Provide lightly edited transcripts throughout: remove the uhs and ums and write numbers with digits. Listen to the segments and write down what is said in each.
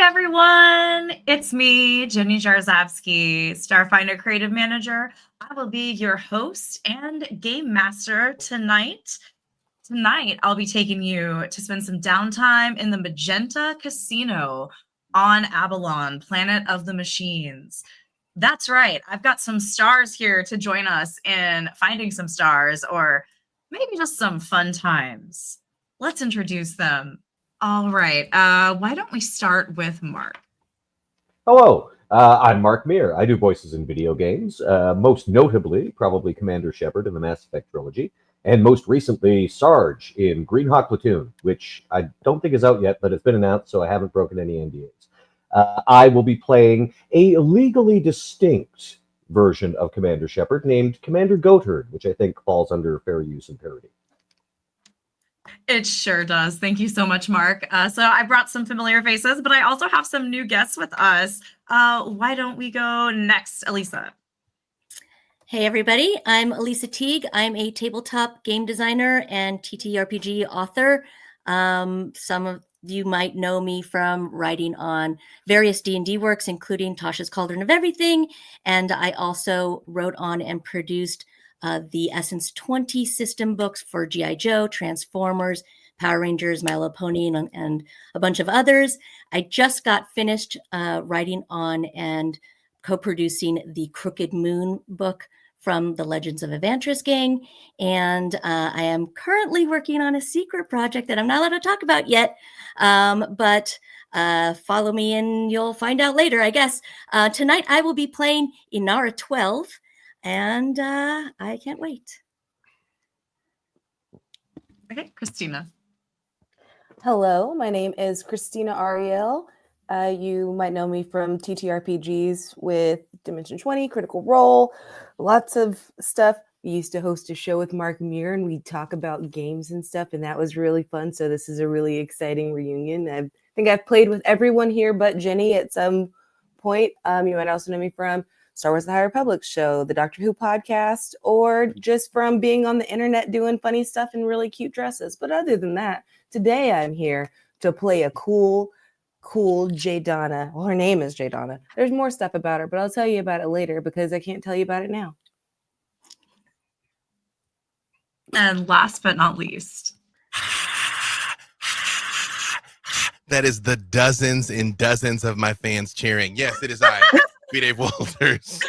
everyone. It's me, Jenny Jarzabski, Starfinder Creative Manager. I will be your host and game master tonight. Tonight, I'll be taking you to spend some downtime in the Magenta Casino on Avalon, Planet of the Machines. That's right. I've got some stars here to join us in finding some stars or maybe just some fun times. Let's introduce them. All right. Why don't we start with Mark? Hello, I'm Mark Meer. I do voices in video games, most notably, probably Commander Shepard in the Mass Effect trilogy, and most recently, Sarge in Green Hawk Platoon, which I don't think is out yet, but it's been announced, so I haven't broken any NDAs. I will be playing a legally distinct version of Commander Shepard named Commander Goatherd, which I think falls under fair use and parody. It sure does. Thank you so much, Mark. So I brought some familiar faces, but I also have some new guests with us. Why don't we go next, Elisa? Hey, everybody. I'm Elisa Teague. I'm a tabletop game designer and TTRPG author. Some of you might know me from writing on various D&D works, including Tasha's Cauldron of Everything. And I also wrote on and produced the Essence 20 system books for G.I. Joe, Transformers, Power Rangers, My Little Pony, and a bunch of others. I just got finished writing on and co-producing the Crooked Moon book from the Legends of Evantris gang. And I am currently working on a secret project that I'm not allowed to talk about yet, but follow me and you'll find out later, I guess. Tonight I will be playing Inara 12. And I can't wait. Okay, Krystina. Hello, my name is Krystina Arielle. You might know me from TTRPGs with Dimension 20, Critical Role, lots of stuff. We used to host a show with Mark Meer and we talk about games and stuff, and that was really fun. So this is a really exciting reunion. I think I've played with everyone here but Jenny at some point. You might also know me from Star Wars: The High Republic show, the Doctor Who podcast, or just from being on the internet doing funny stuff in really cute dresses. But other than that, today I'm here to play a cool Jaydonna. Well, her name is Jaydonna. There's more stuff about her, but I'll tell you about it later because I can't tell you about it now. And last but not least. That is the dozens and dozens of my fans cheering. Yes, it is I, B. Dave Walters,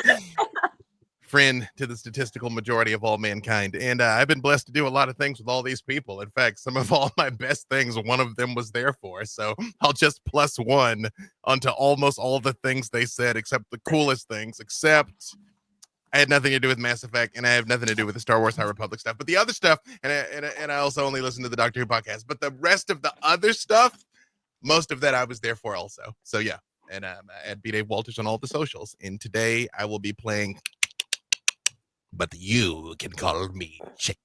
friend to the statistical majority of all mankind. And I've been blessed to do a lot of things with all these people. In fact, some of all my best things, one of them was there for. So I'll just plus one onto almost all the things they said, except the coolest things, except I had nothing to do with Mass Effect, and I have nothing to do with the Star Wars High Republic stuff. But the other stuff, and I also only listen to the Doctor Who podcast, but the rest of the other stuff, most of that I was there for also. So yeah, and at B. Dave Walters on all the socials. And today I will be playing, but you can call me Check.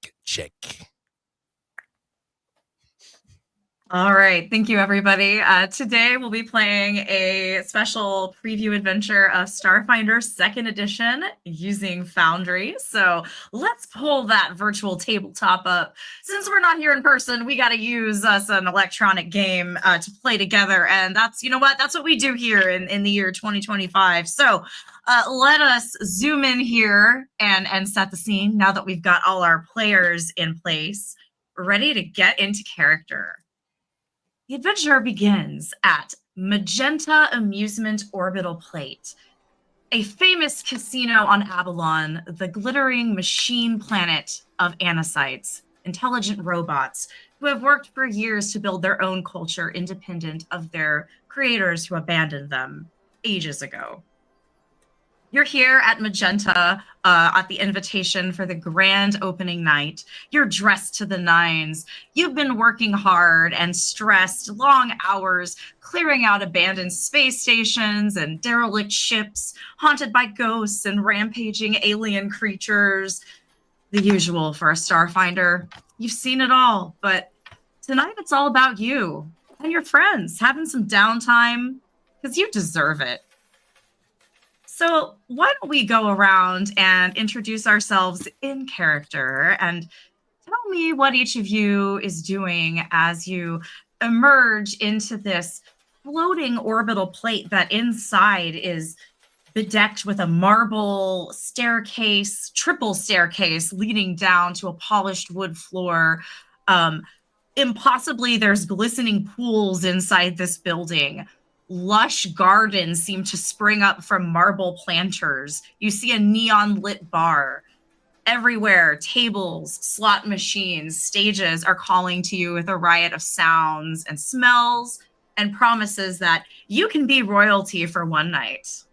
All right. Thank you, everybody. Today, we'll be playing a special preview adventure of Starfinder Second Edition using Foundry. So let's pull that virtual tabletop up. Since we're not here in person, we got to use us an electronic game to play together. And that's, you know what? That's what we do here in the year 2025. So let us zoom in here and set the scene now that we've got all our players in place, ready to get into character. The adventure begins at Magenta Amusement Orbital Plate, a famous casino on Avalon, the glittering machine planet of Anacytes, intelligent robots who have worked for years to build their own culture independent of their creators who abandoned them ages ago. You're here at Magenta at the invitation for the grand opening night. You're dressed to the nines. You've been working hard and stressed, long hours, clearing out abandoned space stations and derelict ships, haunted by ghosts and rampaging alien creatures. The usual for a Starfinder. You've seen it all, but tonight it's all about you and your friends having some downtime because you deserve it. So why don't we go around and introduce ourselves in character and tell me what each of you is doing as you emerge into this floating orbital plate that inside is bedecked with a marble staircase, triple staircase leading down to a polished wood floor. Impossibly, there's glistening pools inside this building. Lush gardens seem to spring up from marble planters. You see a neon lit bar. Everywhere, tables, slot machines, stages are calling to you with a riot of sounds and smells and promises that you can be royalty for one night.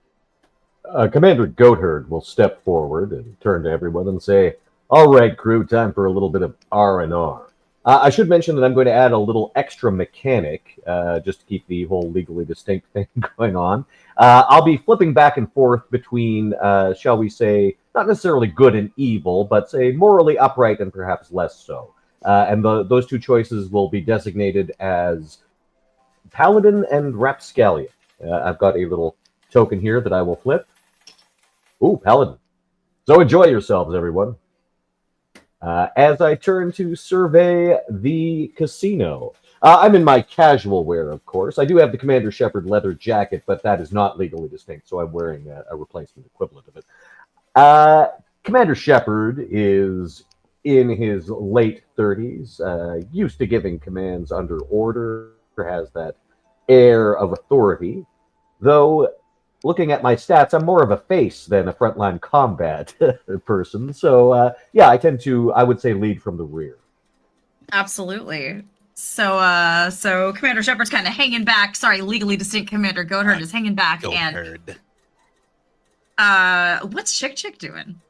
Commander Goatherd will step forward and turn to everyone and say, "All right, crew, time for a little bit of R&R. I should mention that I'm going to add a little extra mechanic, just to keep the whole legally distinct thing going on. I'll be flipping back and forth between, shall we say, not necessarily good and evil, but say morally upright and perhaps less so. And those two choices will be designated as Paladin and Rapscallion. I've got a little token here that I will flip. Ooh, Paladin. So enjoy yourselves, everyone. As I turn to survey the casino, I'm in my casual wear, of course. I do have the Commander Shepard leather jacket, but that is not legally distinct, so I'm wearing a replacement equivalent of it. Commander Shepard is in his late 30s, used to giving commands under order, has that air of authority, though looking at my stats, I'm more of a face than a frontline combat person. So, yeah, I would say, lead from the rear. Absolutely. So Commander Shepard's kind of hanging back. Sorry, legally distinct Commander Goatherd is hanging back. Goatherd. And what's Chick Chick doing?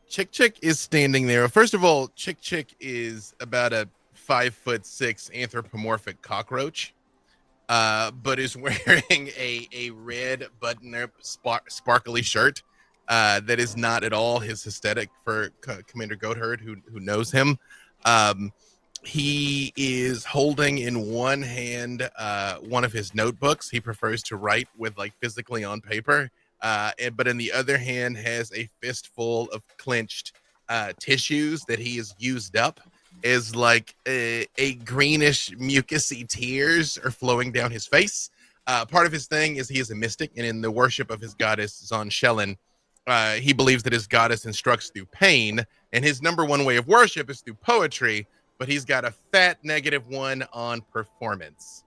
Chick Chick is standing there. First of all, Chick Chick is about a 5'6" anthropomorphic cockroach. But is wearing a red button-up sparkly shirt that is not at all his aesthetic for Commander Goatherd, who knows him. He is holding in one hand one of his notebooks. He prefers to write with physically on paper, but in the other hand has a fistful of clenched tissues that he has used up. Is a greenish mucusy tears are flowing down his face. Part of his thing is he is a mystic, and in the worship of his goddess Zonshellen, he believes that his goddess instructs through pain, and his number one way of worship is through poetry, but he's got a fat -1 on performance.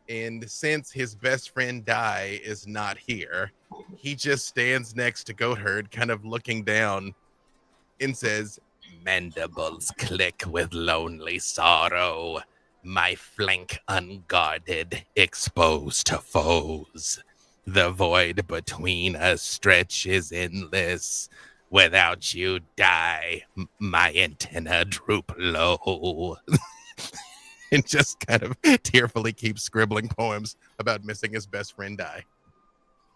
And since his best friend Dai is not here, he just stands next to Goatherd, kind of looking down, and says, "Mandibles click with lonely sorrow, my flank unguarded, exposed to foes. The void between us stretches endless. Without you, die, my antenna droop low." And just kind of tearfully keeps scribbling poems about missing his best friend Die.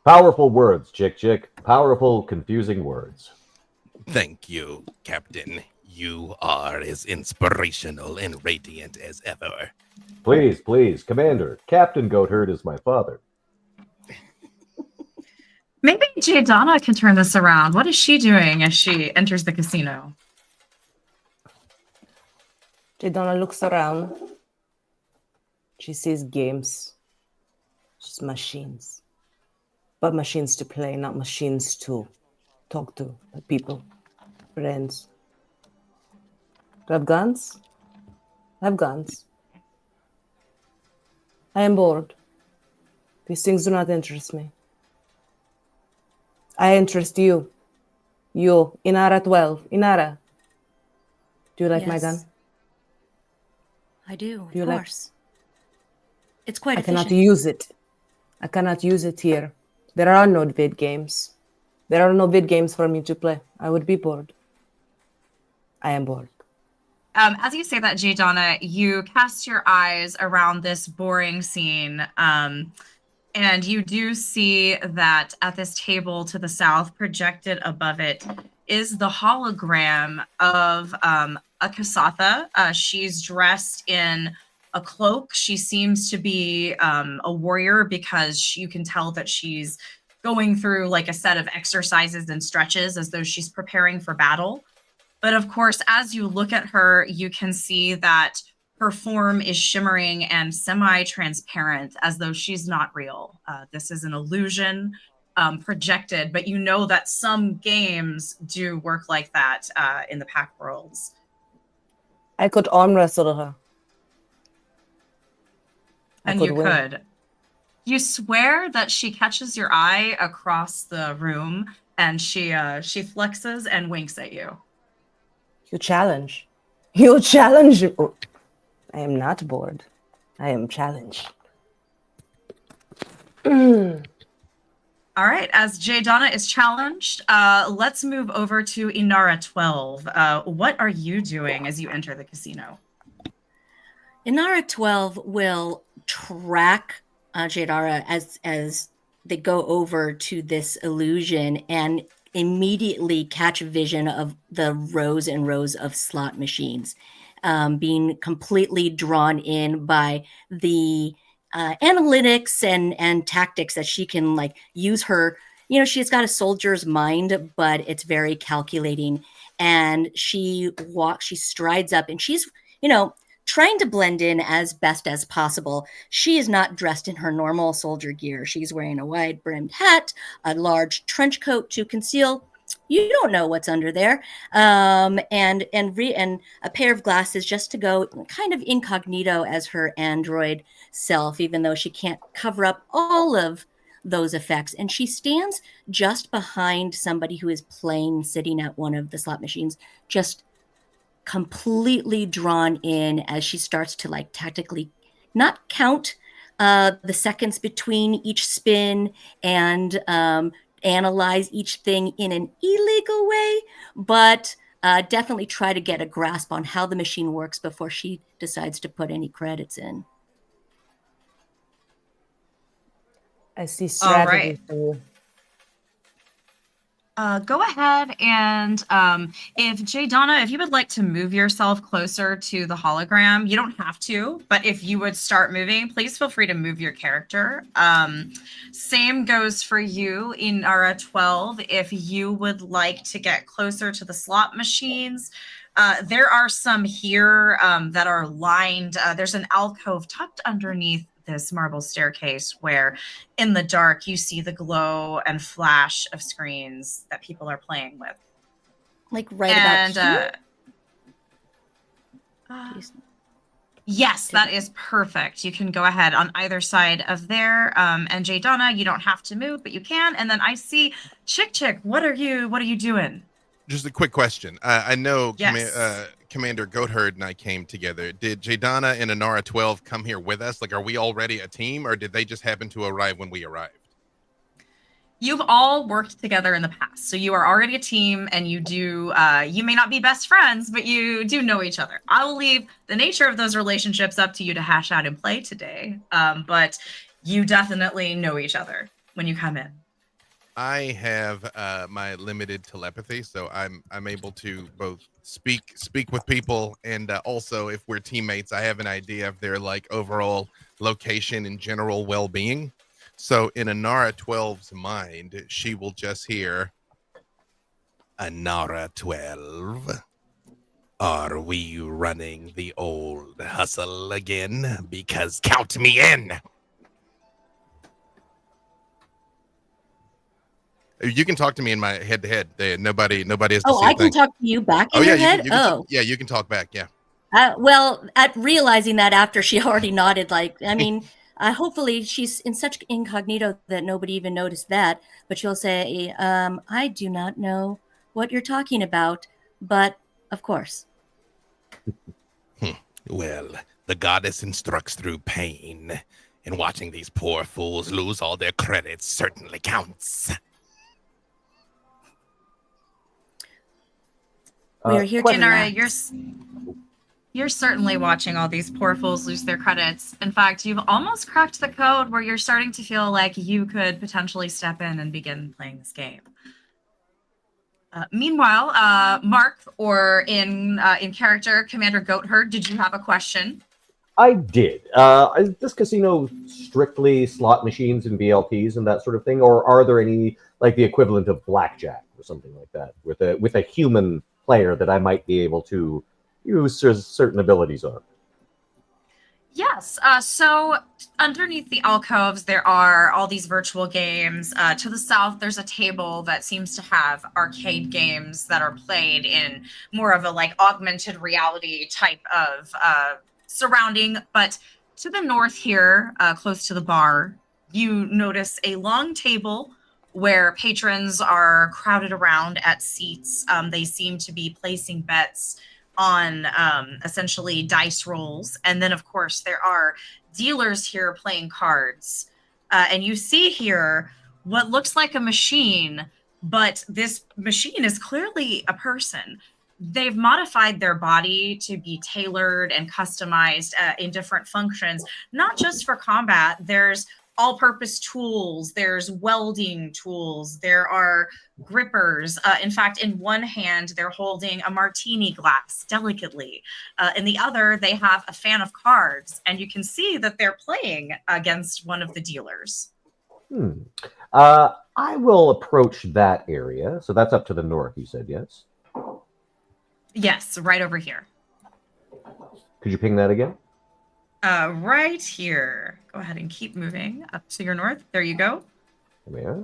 Powerful words, Chick Chick. Powerful, confusing words. Thank you, Captain. You are as inspirational and radiant as ever. Please, please, Commander. Captain Goatherd is my father. Maybe Jaydonna can turn this around. What is she doing as she enters the casino? Jaydonna looks around. She sees games. She's machines. But machines to play, not machines to talk to, like people, friends. Do I have guns? I have guns. I am bored. These things do not interest me. I interest you. You, Inara 12. Inara, do you like my Yes. gun? I do, You of like- course. It's quite I efficient. cannot use it. I cannot use it here. There are no vid games. There are no vid games for me to play. I would be bored. I am bored. As you say that, Jaydonna, you cast your eyes around this boring scene, and you do see that at this table to the south, projected above it, is the hologram of a Kasatha. She's dressed in a cloak. She seems to be a warrior because you can tell that she's going through like a set of exercises and stretches as though she's preparing for battle. But of course, as you look at her, you can see that her form is shimmering and semi-transparent, as though she's not real. This is an illusion projected, but you know that some games do work like that in the pack worlds. I could arm wrestle her. And you could. You swear that she catches your eye across the room, and she flexes and winks at you. You challenge. You challenge. I am not bored. I am challenged. All right, as Jay Donna is challenged, let's move over to Inara 12. What are you doing as you enter the casino? Inara 12 will track Jadara as they go over to this illusion and immediately catch vision of the rows and rows of slot machines, being completely drawn in by the analytics and tactics that she can like use her. She's got a soldier's mind, but it's very calculating. And she strides up, and she's, trying to blend in as best as possible. She is not dressed in her normal soldier gear. She's wearing a wide-brimmed hat, a large trench coat to conceal. You don't know what's under there, and a pair of glasses just to go kind of incognito as her android self, even though she can't cover up all of those effects. And she stands just behind somebody who is sitting at one of the slot machines, just completely drawn in as she starts to like tactically not count the seconds between each spin and analyze each thing in an illegal way, but definitely try to get a grasp on how the machine works before she decides to put any credits in. I see strategy for you. Go ahead and if Jay Donna, if you would like to move yourself closer to the hologram, you don't have to, but if you would start moving, please feel free to move your character. Same goes for you in Inara 12. If you would like to get closer to the slot machines, there are some here that are lined. There's an alcove tucked underneath this marble staircase where in the dark you see the glow and flash of screens that people are playing with. Like about here? Yes, that is perfect. You can go ahead on either side of there. And Jay Donna, you don't have to move, but you can. And then I see Chick, what are you doing? Just a quick question. I know Yes. Commander Goatherd and I came together. Did Jadana and Inara 12 come here with us? Like, are we already a team, or did they just happen to arrive when we arrived? You've all worked together in the past, so you are already a team, and you do. You may not be best friends, but you do know each other. I will leave the nature of those relationships up to you to hash out and play today. But you definitely know each other when you come in. I have my limited telepathy, so I'm able to both speak with people, and also if we're teammates, I have an idea of their like overall location and general well-being. So in Inara 12's mind, she will just hear, Inara 12, are we running the old hustle again? Because count me in. You can talk to me in my head-to-head. Nobody has to see I can talk to you back in your head? You can talk back, yeah. Well, at realizing that after she already nodded, hopefully she's in such incognito that nobody even noticed that, but she'll say, I do not know what you're talking about, but of course. Well, the goddess instructs through pain, and watching these poor fools lose all their credits certainly counts. We are here to relax. You're certainly watching all these poor fools lose their credits. In fact, you've almost cracked the code where you're starting to feel like you could potentially step in and begin playing this game. Meanwhile, Mark, or in character, Commander Goatherd, did you have a question? I did. Is this casino strictly slot machines and VLPs and that sort of thing, or are there any like the equivalent of blackjack or something like that with a human player that I might be able to use certain abilities on? Yes. So underneath the alcoves, there are all these virtual games. To the south, there's a table that seems to have arcade games that are played in more of a like augmented reality type of surrounding. But to the north here, close to the bar, you notice a long table where patrons are crowded around at seats. They seem to be placing bets on essentially dice rolls. And then, of course, there are dealers here playing cards. And you see here what looks like a machine, but this machine is clearly a person. They've modified their body to be tailored and customized in different functions, not just for combat. There's all-purpose tools, there's welding tools, there are grippers. In fact, in one hand, they're holding a martini glass delicately. In the other, they have a fan of cards, and you can see that they're playing against one of the dealers. I will approach that area. So that's up to the north, you said, yes? Yes, right over here. Could you ping that again? Right here. Go ahead and keep moving up to your north. There you go. Yeah.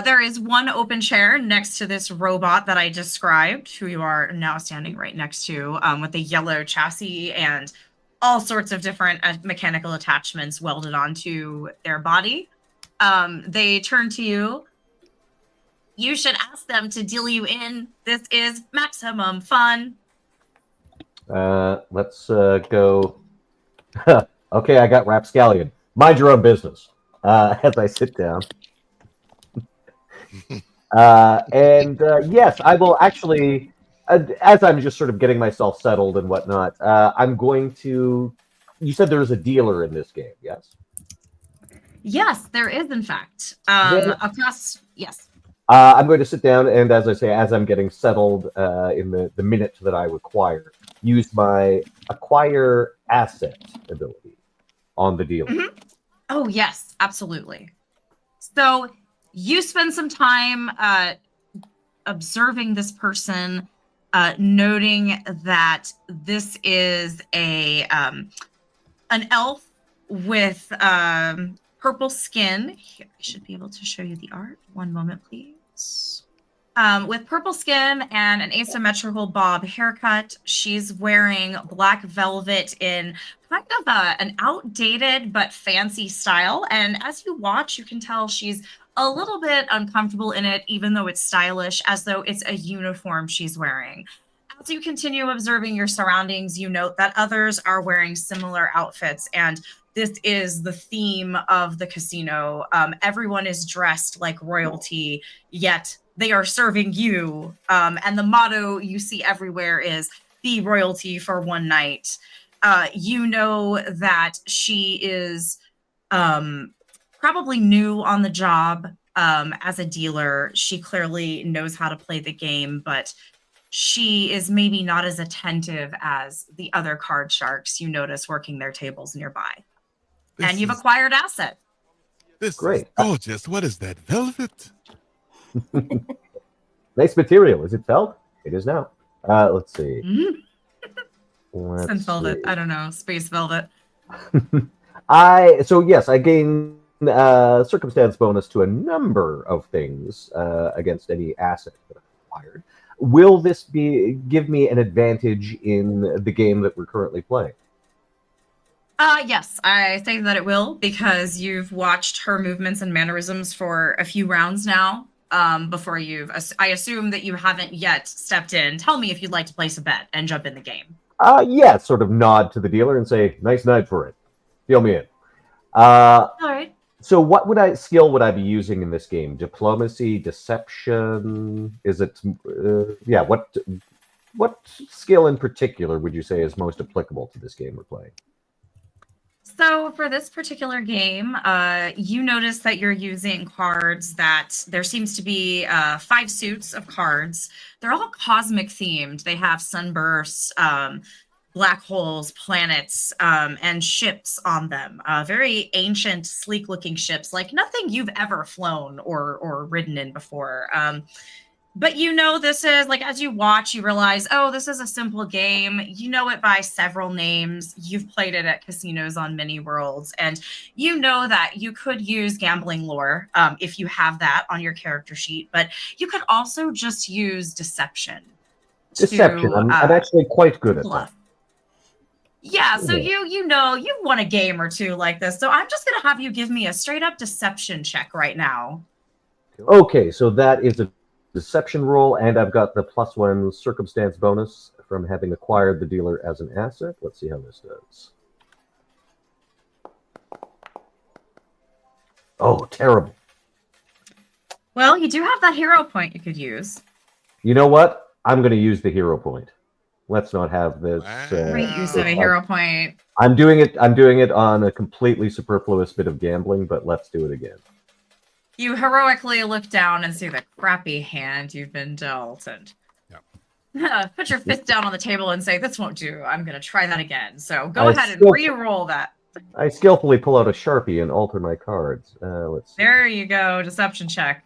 There is one open chair next to this robot that I described, who you are now standing right next to, with a yellow chassis and all sorts of different mechanical attachments welded onto their body. They turn to you. You should ask them to deal you in. This is maximum fun. Let's go. Okay, I got Rapscallion. Mind your own business. As I sit down. Yes, I will actually, as I'm just sort of getting myself settled and whatnot, I'm going to. You said there's a dealer in this game, yes? Yes, there is, in fact. Across, yes. I'm going to sit down and, as I say, as I'm getting settled in the minute that I require, use my acquire asset ability on the dealer. Mm-hmm. Oh, yes, absolutely. So you spend some time observing this person, noting that this is an elf with purple skin. Here, I should be able to show you the art. One moment, please. With purple skin and an asymmetrical bob haircut, she's wearing black velvet in kind of an outdated but fancy style. And as you watch, you can tell she's a little bit uncomfortable in it, even though it's stylish, as though it's a uniform she's wearing. As you continue observing your surroundings, you note that others are wearing similar outfits, and this is the theme of the casino. Everyone is dressed like royalty, yet they are serving you. And the motto you see everywhere is "Be royalty for one night." You know that she is probably new on the job as a dealer. She clearly knows how to play the game, but she is maybe not as attentive as the other card sharks you notice working their tables nearby. And you've acquired asset. This Great. is gorgeous. What is that, velvet? Nice material. Is it felt? It is now. Let's see. Mm-hmm. Since velvet. I don't know. Space velvet. I gain circumstance bonus to a number of things against any asset that I've acquired. Will this give me an advantage in the game that we're currently playing? Yes, I say that it will, because you've watched her movements and mannerisms for a few rounds now. Before I assume that you haven't yet stepped in. Tell me if you'd like to place a bet and jump in the game. Yeah, sort of nod to the dealer and say, "Nice night for it. Deal me in." All right. So what skill would I be using in this game? Diplomacy, deception? Is it what skill in particular would you say is most applicable to this game we're playing? So for this particular game, you notice that you're using cards that there seems to be 5 suits of cards. They're all cosmic themed. They have sunbursts, black holes, planets, and ships on them. Very ancient, sleek looking ships, like nothing you've ever flown or ridden in before. But this is like, as you watch, you realize, oh, this is a simple game. You know it by several names. You've played it at casinos on many worlds. And you know that you could use gambling lore if you have that on your character sheet. But you could also just use deception. Deception. I'm actually quite good at that. Yeah, so you won a game or two like this. So I'm just going to have you give me a straight up deception check right now. Okay, so that is a deception roll, and I've got the +1 circumstance bonus from having acquired the dealer as an asset. Let's see how this does. Oh, terrible. Well, you do have that hero point you could use. You know what? I'm going to use the hero point. Let's not have this. Great use of a hero point. I'm doing it on a completely superfluous bit of gambling, but let's do it again. You heroically look down and see the crappy hand you've been dealt, and put your fist down on the table and say, "This won't do. I'm going to try that again." So go ahead and re-roll that. I skillfully pull out a Sharpie and alter my cards. Let's see. There you go. Deception check.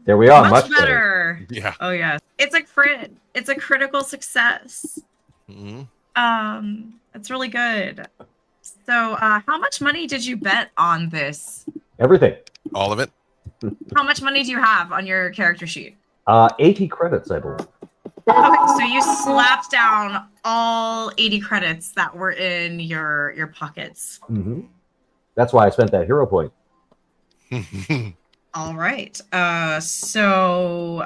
There we are. Much better. Yeah. Oh yes. It's a crit. It's a critical success. Mm-hmm. It's really good. So, how much money did you bet on this? Everything. All of it. How much money do you have on your character sheet? 80 credits, I believe. Okay, so you slapped down all 80 credits that were in your pockets. Mm-hmm. That's why I spent that hero point. All right. So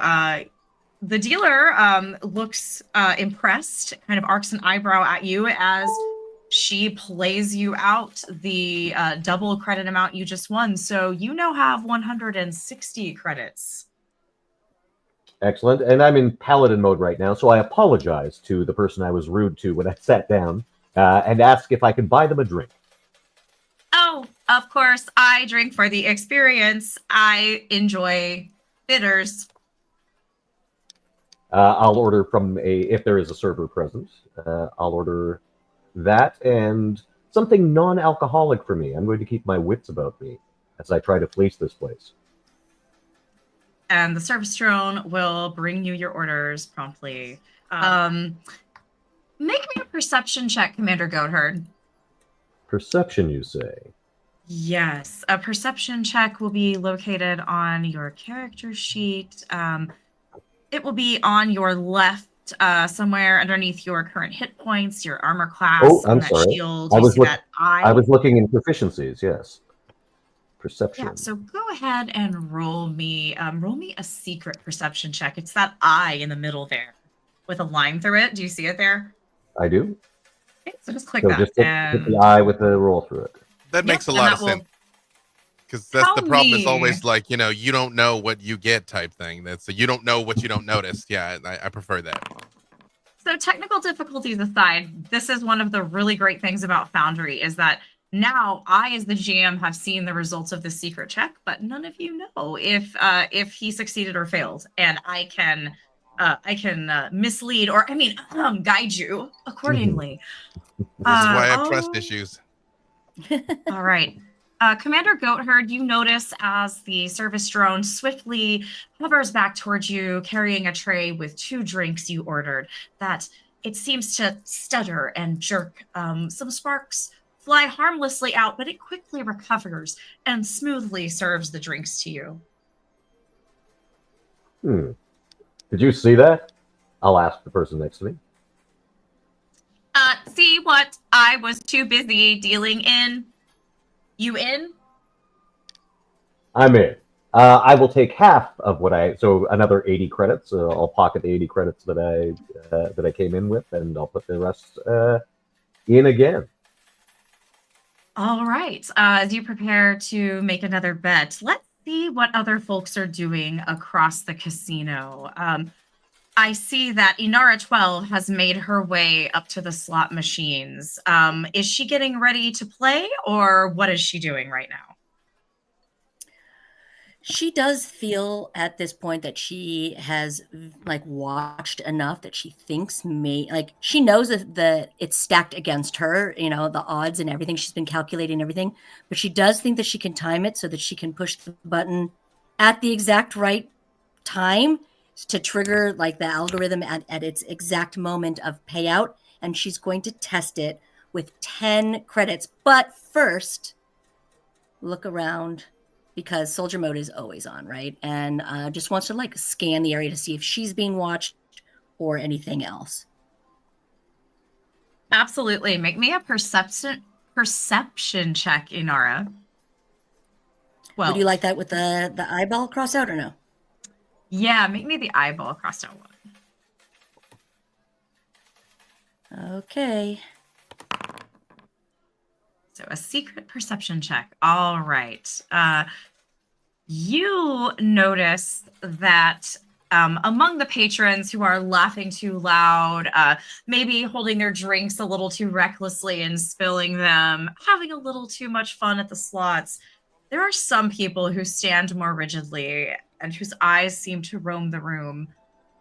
the dealer looks impressed, kind of arcs an eyebrow at you as she plays you out the double credit amount you just won. So you now have 160 credits. Excellent. And I'm in paladin mode right now, so I apologize to the person I was rude to when I sat down and ask if I could buy them a drink. Oh, of course, I drink for the experience. I enjoy bitters. I'll order from if there is a server present, I'll order that and something non-alcoholic for me. I'm going to keep my wits about me as I try to fleece this place. And the service drone will bring you your orders promptly. Make me a perception check, Commander Goatherd. Perception, you say? Yes, a perception check will be located on your character sheet. It will be on your left, somewhere underneath your current hit points, your armor class. Oh, I'm that sorry. Shield. I I was looking in proficiencies. Yes, perception. Yeah. So go ahead and roll me a secret perception check. It's that eye in the middle there, with a line through it. Do you see it there? I do. Okay, so just click So that. just hit the eye with the roll through it. That makes a lot of sense. Because that's the problem. Is always like, you don't know what you get type thing. That's you don't know what you don't notice. Yeah, I prefer that. So technical difficulties aside, this is one of the really great things about Foundry is that now I, as the GM, have seen the results of the secret check, but none of you know if he succeeded or failed, and I can mislead or guide you accordingly. This is why I have trust issues. All right. Commander Goatherd, you notice as the service drone swiftly hovers back towards you, carrying a tray with 2 drinks you ordered, that it seems to stutter and jerk. Some sparks fly harmlessly out, but it quickly recovers and smoothly serves the drinks to you. Did you see that? I'll ask the person next to me. See what I was too busy dealing in? You in? I'm in. I will take half of what so another 80 credits. I'll pocket the 80 credits that I came in with, and I'll put the rest in again. All right. As you prepare to make another bet, let's see what other folks are doing across the casino. I see that Inara 12 has made her way up to the slot machines. Is she getting ready to play, or what is she doing right now? She does feel at this point that she has watched enough that she thinks she knows that it's stacked against her, the odds and everything. She's been calculating everything, but she does think that she can time it so that she can push the button at the exact right time to trigger like the algorithm at its exact moment of payout, and she's going to test it with 10 credits. But first, look around because soldier mode is always on, right? And just wants to like scan the area to see if she's being watched or anything else. Absolutely. Make me a perception check, Inara. Well, Would you like that with the eyeball crossed out or no? Yeah, make me the eyeball crossed out one. Okay. So a secret perception check. All right. You notice that among the patrons who are laughing too loud, maybe holding their drinks a little too recklessly and spilling them, having a little too much fun at the slots, there are some people who stand more rigidly and whose eyes seem to roam the room.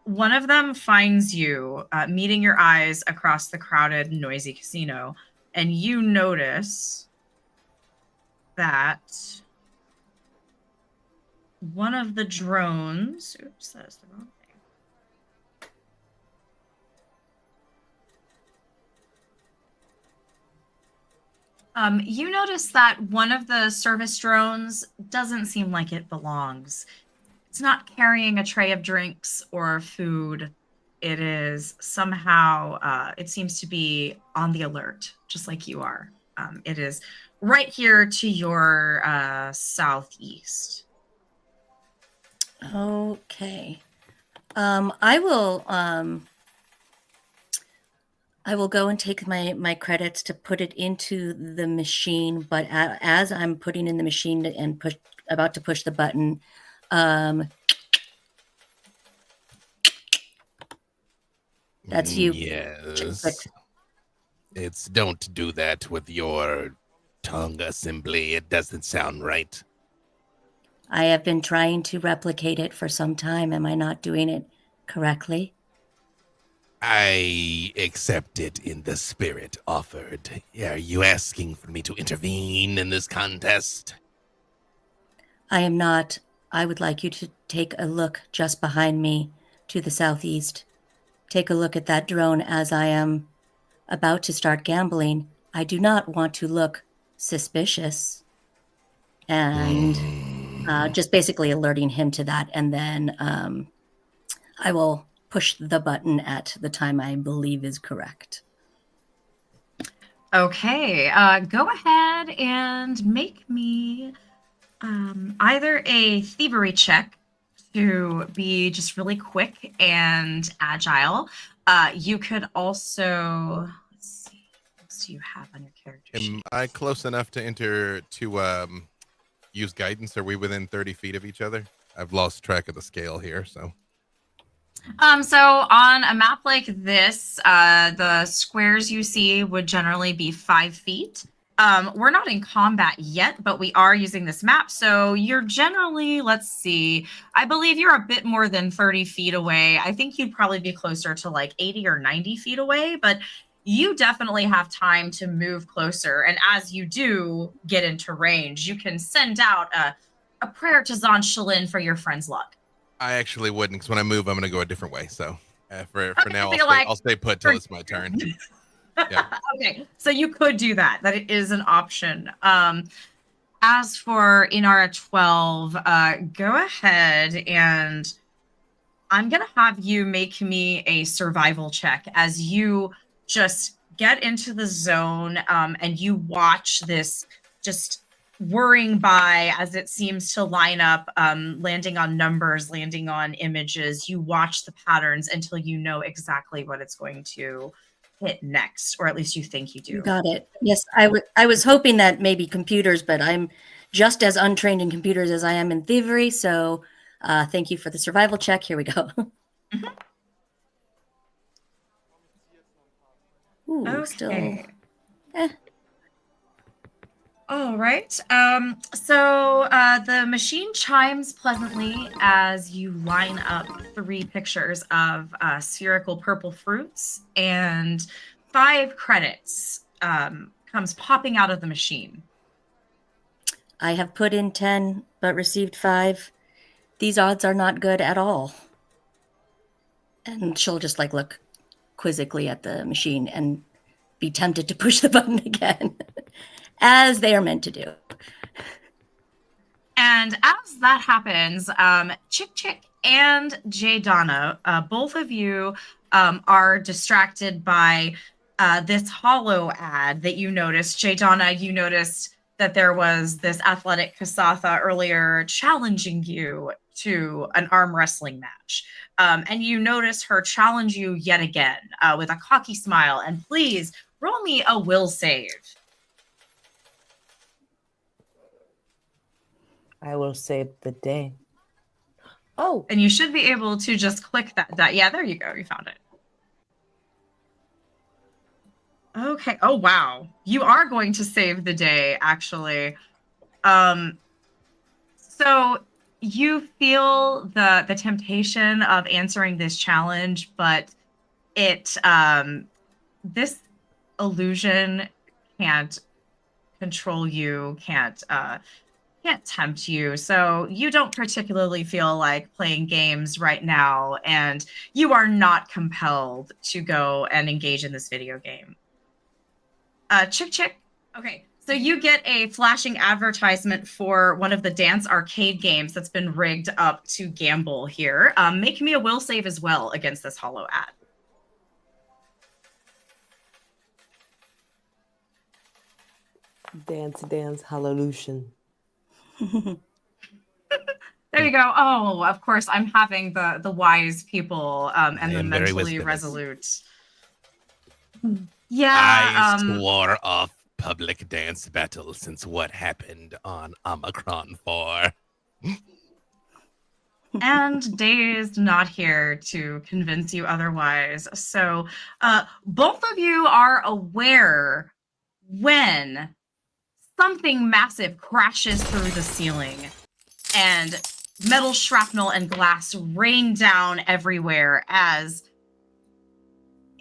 One of them finds you, meeting your eyes across the crowded, noisy casino, and you notice that one of the drones, oops, that is the wrong thing. You notice that one of the service drones doesn't seem like it belongs. It's not carrying a tray of drinks or food. It is somehow, it seems to be on the alert, just like you are. It is right here to your southeast. Okay. I will go and take my credits to put it into the machine, but as I'm putting in the machine and about to push the button, that's you. Yes. It's don't do that with your tongue assembly. It doesn't sound right. I have been trying to replicate it for some time. Am I not doing it correctly? I accept it in the spirit offered. Are you asking for me to intervene in this contest? I am not. I would like you to take a look just behind me to the southeast. Take a look at that drone as I am about to start gambling. I do not want to look suspicious. And just basically alerting him to that. And then I will push the button at the time I believe is correct. Okay, go ahead and make me either a thievery check to be just really quick and agile. You could also, let's see, what else do you have on your character sheet? Am I close enough to enter to use guidance? Are we within 30 feet of each other? I've lost track of the scale here, so. So on a map like this, the squares you see would generally be 5 feet. We're not in combat yet, but we are using this map. So you're generally, let's see, I believe you're a bit more than 30 feet away. I think you'd probably be closer to like 80 or 90 feet away, but you definitely have time to move closer. And as you do get into range, you can send out a prayer to Zanchelin for your friend's luck. I actually wouldn't, because when I move, I'm going to go a different way. So for now, I'll stay put till it's my turn. Yeah. Okay, so you could do that. That it is an option. As for Inara 12, go ahead and I'm going to have you make me a survival check as you just get into the zone and you watch this just whirring by as it seems to line up, landing on numbers, landing on images. You watch the patterns until you know exactly what it's going to hit next, or at least you think you do. You got it. Yes, I was hoping that maybe computers, but I'm just as untrained in computers as I am in thievery. So thank you for the survival check. Here we go. Mm-hmm. Ooh, Okay. still. All right. So the machine chimes pleasantly as you line up 3 pictures of spherical purple fruits, and 5 credits comes popping out of the machine. I have put in 10, but received 5. these odds are not good at all. And she'll just like look quizzically at the machine and be tempted to push the button again, as they are meant to do. And as that happens, Chick Chick and Jay Donna, both of you are distracted by this hollow ad that you noticed. Jay Donna, you noticed that there was this athletic Kasatha earlier challenging you to an arm wrestling match. And you notice her challenge you yet again with a cocky smile. And please roll me a will save. I will save the day. Oh, And you should be able to just click that. Yeah, there you go. You found it. Okay. Oh, wow. You are going to save the day, actually. So you feel the temptation of answering this challenge, but it this illusion can't control you, can't tempt you. So you don't particularly feel like playing games right now, and you are not compelled to go and engage in this video game. Chick Chick. Okay, so you get a flashing advertisement for one of the dance arcade games that's been rigged up to gamble here. Make me a will save as well against this hollow ad. dance, dance, hallelujah. There you go. Oh, of course, I'm having the wise people and I the am very mentally wisdomous. resolute. Yeah. I swore off public dance battle since what happened on Omicron 4. And Dazed not here to convince you otherwise. So both of you are aware when something massive crashes through the ceiling and metal shrapnel and glass rain down everywhere as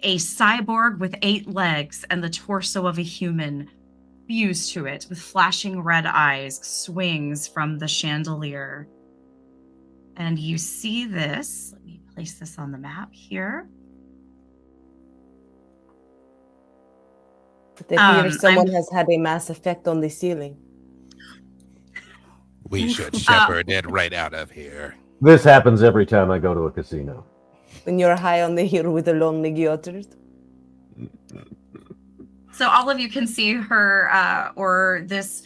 a cyborg with 8 legs and the torso of a human fused to it with flashing red eyes swings from the chandelier. And you see this. Let me place this on the map here. They hear someone has had a mass effect on the ceiling. We should shepherd it right out of here. This happens every time I go to a casino. When you're high on the hill with the lonely gutters. So all of you can see her, or this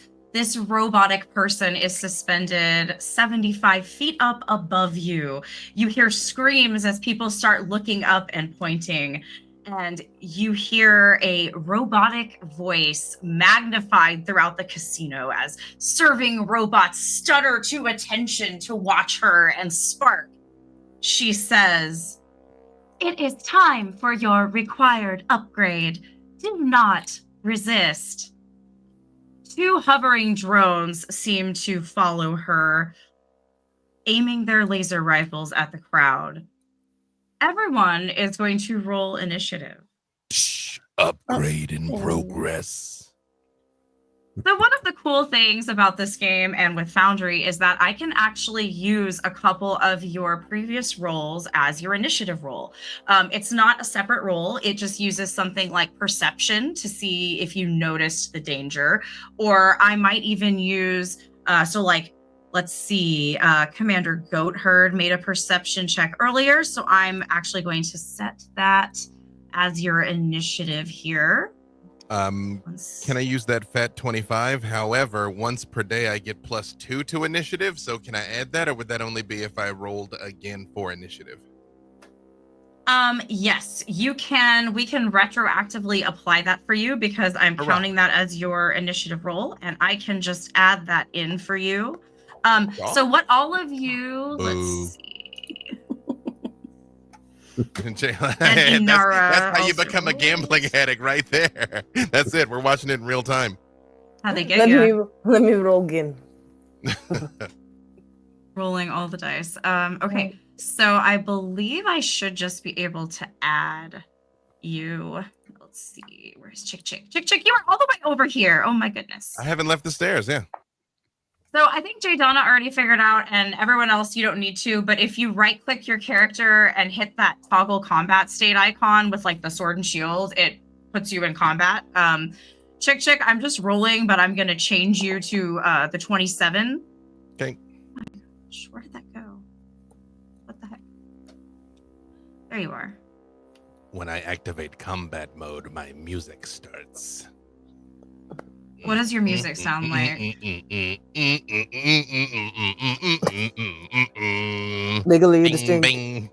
robotic person is suspended 75 feet up above you. You hear screams as people start looking up and pointing. And you hear a robotic voice magnified throughout the casino as serving robots stutter to attention to watch her and spark. She says, "It is time for your required upgrade. Do not resist." 2 hovering drones seem to follow her, aiming their laser rifles at the crowd. Everyone is going to roll initiative. Upgrade in progress. So one of the cool things about this game and with Foundry is that I can actually use a couple of your previous rolls as your initiative roll. It's not a separate roll. It just uses something like perception to see if you noticed the danger. Or I might even use, let's see, Commander Goatherd made a perception check earlier. So I'm actually going to set that as your initiative here. Can I use that fat 25? However, once per day I get +2 to initiative. So can I add that, or would that only be if I rolled again for initiative? Yes, you can. We can retroactively apply that for you because I'm counting that as your initiative roll, and I can just add that in for you. So what all of you, let's see. That's how you become a gambling addict right there. That's it. We're watching it in real time. How they get you. Let me roll again. Rolling all the dice. Okay, so I believe I should just be able to add you. Let's see. Where's Chick Chick? Chick Chick, you are all the way over here. Oh my goodness. I haven't left the stairs, yeah. So I think Jay Donna already figured out, and everyone else, you don't need to. But if you right-click your character and hit that toggle combat state icon with like the sword and shield, it puts you in combat. Chick, I'm just rolling, but I'm gonna change you to the 27. Okay. Oh my gosh, where did that go? What the heck? There you are. When I activate combat mode, my music starts. What does your music sound like? Legally Bing, distinct. bing.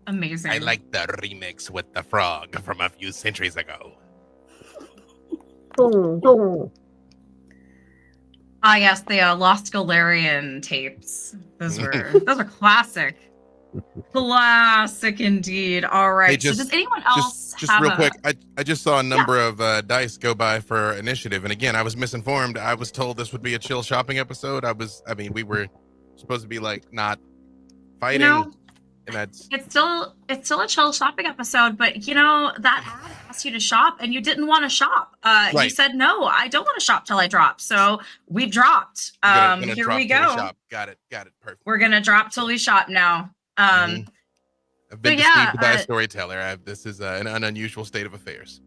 Amazing. I like the remix with the frog from a few centuries ago. Ah, yes, the Lost Galarian tapes. Those were classic. Classic indeed. All right. Hey, So does anyone else just have real a... quick, I just saw a number of dice go by for initiative, and again, I was misinformed. I was told this would be a chill shopping episode. We were supposed to be like not fighting, and that's It's still a chill shopping episode, but that ad asked you to shop and you didn't want to shop. You Right. said no, I don't want to shop till I drop. So we dropped. gonna Here drop we till go. shop. Got it. Perfect. We're gonna drop till we shop now. I've been so yeah, deceived by a storyteller. This is an unusual state of affairs.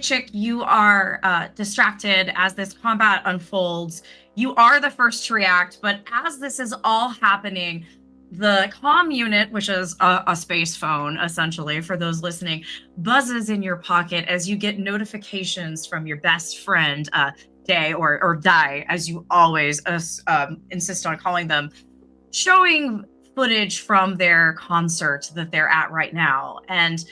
Chick, you are distracted as this combat unfolds. You are the first to react, but as this is all happening, the comm unit, which is a space phone, essentially, for those listening, buzzes in your pocket as you get notifications from your best friend, Day, or Die, as you always insist on calling them, showing footage from their concert that they're at right now. And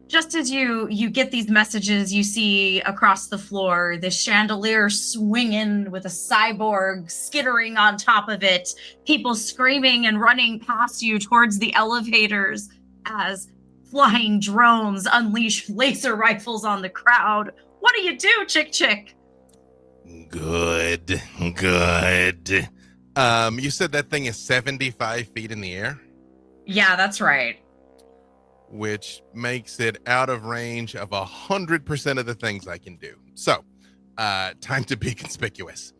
just as you get these messages, you see across the floor this chandelier swinging with a cyborg skittering on top of it, people screaming and running past you towards the elevators as flying drones unleash laser rifles on the crowd. What do you do, Chick? Good. You said that thing is 75 feet in the air, Yeah, that's right. which makes it out of range of 100% of the things I can do. So, time to be conspicuous.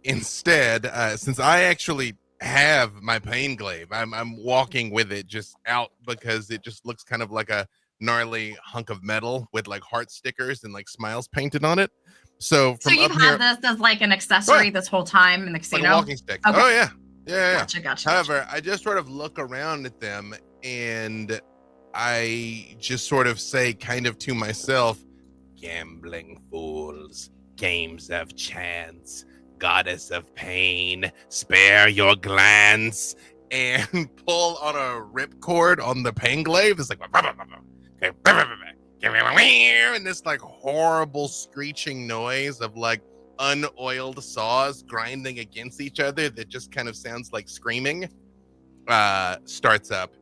Instead, since I actually have my pain glaive, I'm walking with it just out because it just looks kind of like a gnarly hunk of metal with like heart stickers and like smiles painted on it. So So from you've up here, had this as like an accessory this whole time in the like casino? a walking stick. Okay. Oh yeah. Gotcha. However, I just sort of look around at them and I just sort of say kind of to myself, gambling fools, games of chance, goddess of pain, spare your glance, and pull on a ripcord on the pain glaive. It's like, and this like horrible screeching noise of like unoiled saws grinding against each other that just kind of sounds like screaming starts up.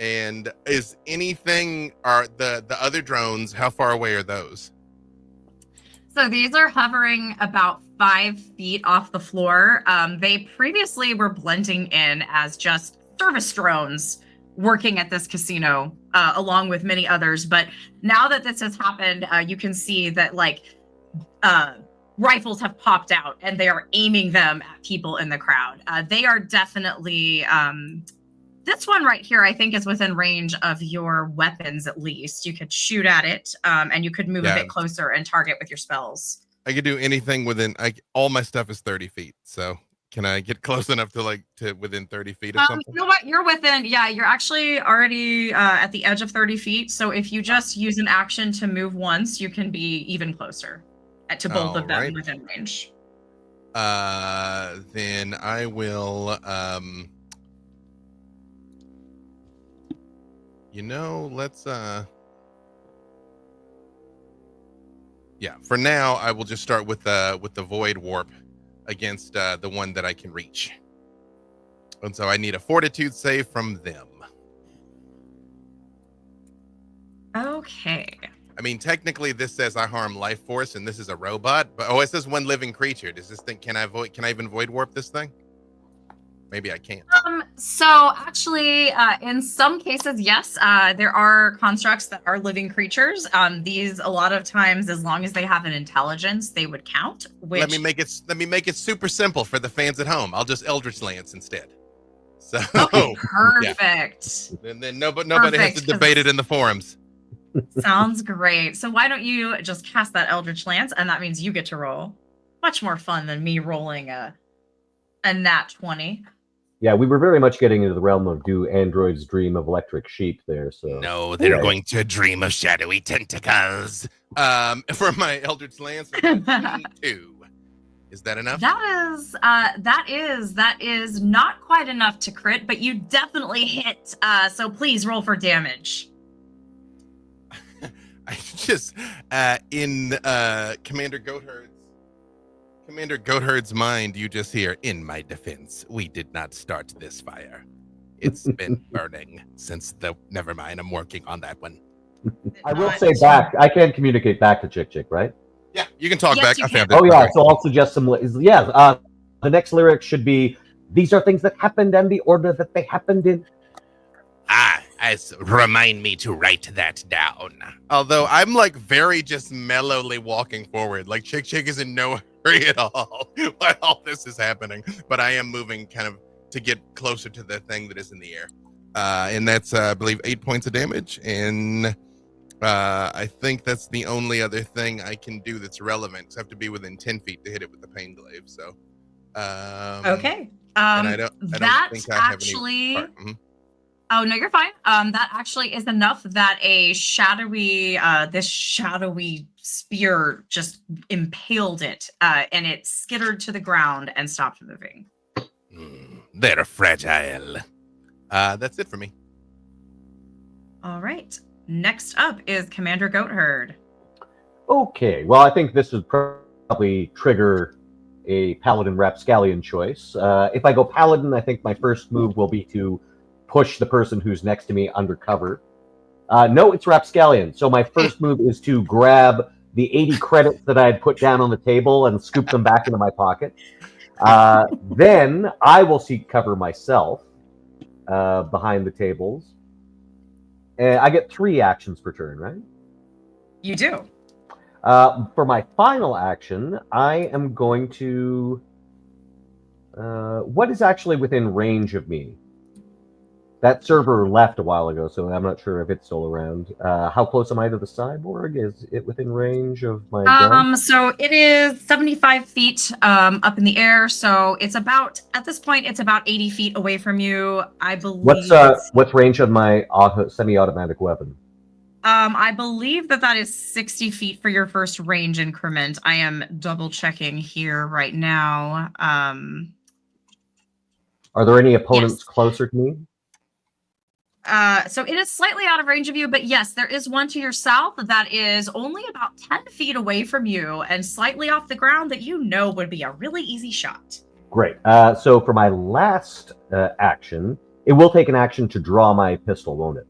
And is anything, are the other drones, how far away are those? So these are hovering about 5 feet off the floor. They previously were blending in as just service drones working at this casino, along with many others. But now that this has happened, you can see that rifles have popped out and they are aiming them at people in the crowd. They are definitely... this one right here, I think, is within range of your weapons, at least. You could shoot at it, and you could move a bit closer and target with your spells. I could do anything within, all my stuff is 30 feet. So can I get close enough to within 30 feet of something? You know what? You're within, you're actually already at the edge of 30 feet. So if you just use an action to move once, you can be even closer to both of them within range. Then I will, let's for now I will just start with the void warp against the one that I can reach. And so I need a fortitude save from them. Okay. I mean, technically this says I harm life force and this is a robot, but it says one living creature. Does this thing, can I even void warp this thing? Maybe I can't. So actually, in some cases, yes, there are constructs that are living creatures. These, a lot of times, as long as they have an intelligence, they would count. Which Let me make it super simple for the fans at home. I'll just Eldritch Lance instead. So okay, yeah. perfect. Then nobody has to Perfect, debate it in the forums. Sounds great. So why don't you just cast that Eldritch Lance, and that means you get to roll. Much more fun than me rolling a nat 20. Yeah, we were very much getting into the realm of do androids dream of electric sheep there. So No, they're going to dream of shadowy tentacles. For my Eldritch Lance, 22. Is that enough? That is not quite enough to crit, but you definitely hit. So please roll for damage. I just in Commander Goatherd's mind, you just hear, "In my defense, we did not start this fire. It's been burning since the. Never mind, I'm working on that one." I will say back. I can communicate back to Chick, right? Yeah, you can talk Yes, back. you I can. found it. Oh yeah. So I'll suggest some. The next lyric should be, "These are things that happened and the order that they happened in." Remind me to write that down. Although I'm like very just mellowly walking forward, like Chick is in no hurry at all while all this is happening. But I am moving kind of to get closer to the thing that is in the air, and that's I believe 8 points of damage. And I think that's the only other thing I can do that's relevant. So I have to be within 10 feet to hit it with the pain glaive. So okay. And I don't think I have any part. Oh no, you're fine. That actually is enough that this shadowy spear just impaled it, and it skittered to the ground and stopped moving. They're fragile. That's it for me. All right. Next up is Commander Goatherd. Okay. Well, I think this would probably trigger a Paladin Rapscallion choice. If I go Paladin, I think my first move will be to push the person who's next to me under cover. No, it's Rapscallion. So my first move is to grab the 80 credits that I had put down on the table and scoop them back into my pocket. Then I will seek cover myself behind the tables. I get 3 actions per turn, right? You do. For my final action, I am going to... what is actually within range of me? That server left a while ago, so I'm not sure if it's still around. How close am I to the cyborg? Is it within range of my gun? So it is 75 feet up in the air. So it's about, at this point, it's about 80 feet away from you. I believe. What's range of my semi-automatic weapon? I believe that is 60 feet for your first range increment. I am double checking here right now. Are there any opponents closer to me? So it is slightly out of range of you, but yes, there is one to your south that is only about 10 feet away from you and slightly off the ground that you know would be a really easy shot. Great. So for my last action, it will take an action to draw my pistol, won't it?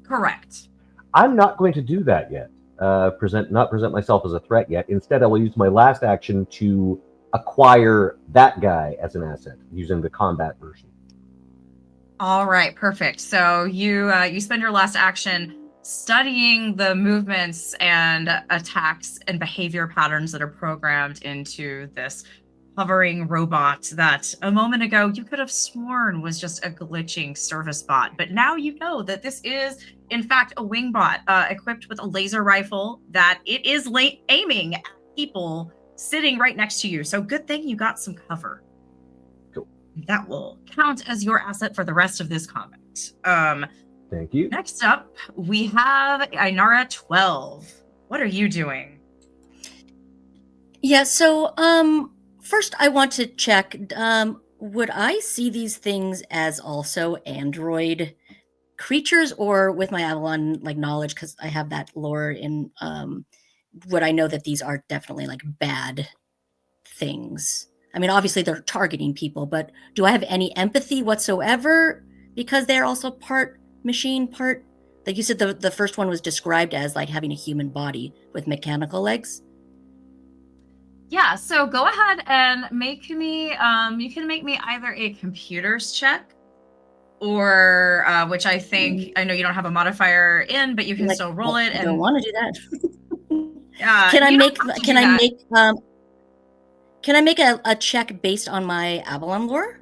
Correct. I'm not going to do that yet. Not present myself as a threat yet. Instead, I will use my last action to acquire that guy as an asset using the combat version. All right, perfect. So you spend your last action studying the movements and attacks and behavior patterns that are programmed into this hovering robot that a moment ago you could have sworn was just a glitching service bot. But now you know that this is, in fact, a wing bot equipped with a laser rifle that it is aiming at people sitting right next to you. So good thing you got some cover. That will count as your asset for the rest of this combat. Thank you. Next up, we have Ainara 12. What are you doing? Yeah, so first I want to check, would I see these things as also android creatures, or with my Avalon knowledge, because I have that lore in, would I know that these are definitely bad things? I mean, obviously they're targeting people, but do I have any empathy whatsoever because they're also part machine, part, like you said, the first one was described as having a human body with mechanical legs? Yeah, so go ahead and make me, you can make me either a computers check or which I think, I know you don't have a modifier in, but you can still roll it. I And don't want to do that. can I make a check based on my Avalon lore?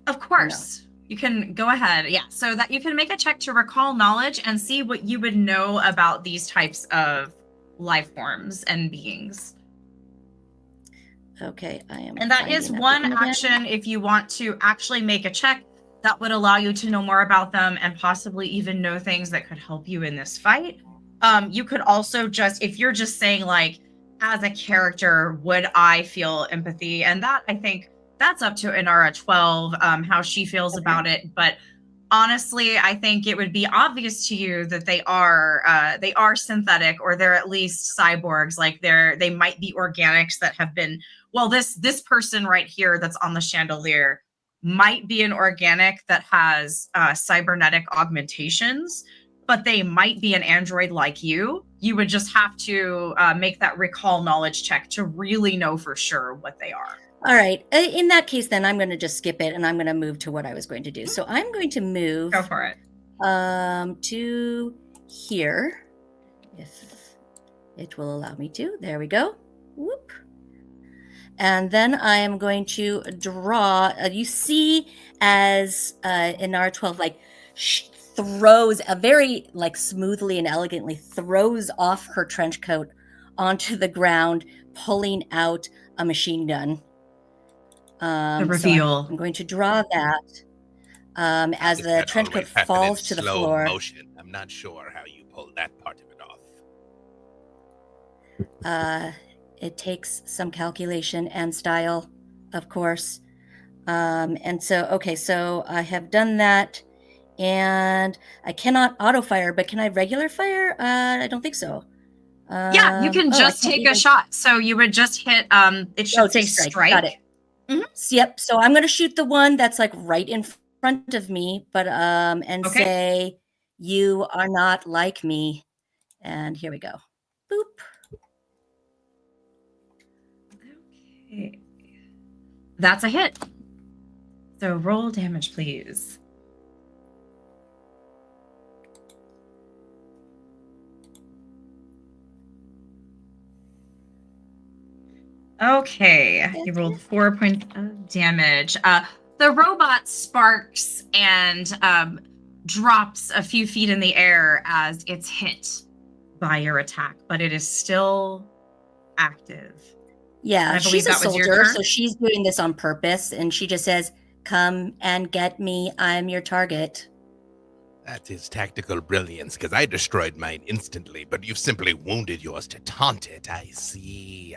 Of course. You can go ahead. Yeah. So that you can make a check to recall knowledge and see what you would know about these types of life forms and beings. Okay, I am. And that is one action if you want to actually make a check that would allow you to know more about them and possibly even know things that could help you in this fight. You could also just, if you're just saying like, as a character, would I feel empathy? And that, I think, that's up to Inara 12, how she feels about it. But honestly, I think it would be obvious to you that they are synthetic, or they're at least cyborgs. Like they might be organics that have been, well, this person right here that's on the chandelier might be an organic that has cybernetic augmentations, but they might be an android like you. You would just have to make that recall knowledge check to really know for sure what they are. All right. In that case, then I'm going to just skip it and I'm going to move to what I was going to do. So I'm going to move. Go for it. To here, if it will allow me to. There we go. Whoop. And then I am going to draw. You see, as in R12, like throws a very like smoothly and elegantly throws off her trench coat onto the ground, pulling out a machine gun. The reveal. So I'm going to draw that as the trench coat falls to the floor. Motion. I'm not sure how you pulled that part of it off. It takes some calculation and style, of course. And so, okay, so I have done that, and I cannot auto fire, but can I regular fire? I don't think so. Yeah, you can just take a shot. So you would just hit, it should say strike. Got it. Mm-hmm. Yep. So I'm going to shoot the one that's like right in front of me, but and say, "You are not like me." And here we go. Boop. Okay. That's a hit. So roll damage, please. Okay, you rolled 4 points of damage. The robot sparks and drops a few feet in the air as it's hit by your attack, but it is still active. Yeah, she's a soldier, so she's doing this on purpose, and she just says, "Come and get me. I'm your target." That is tactical brilliance, because I destroyed mine instantly, but you've simply wounded yours to taunt it. I see.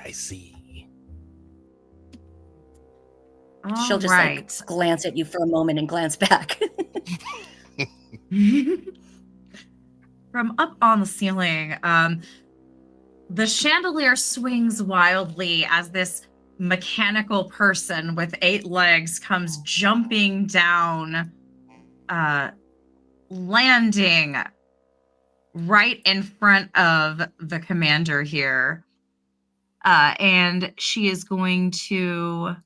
She'll just like glance at you for a moment and glance back. From up on the ceiling, the chandelier swings wildly as this mechanical person with 8 legs comes jumping down, landing right in front of the commander here. And she is going to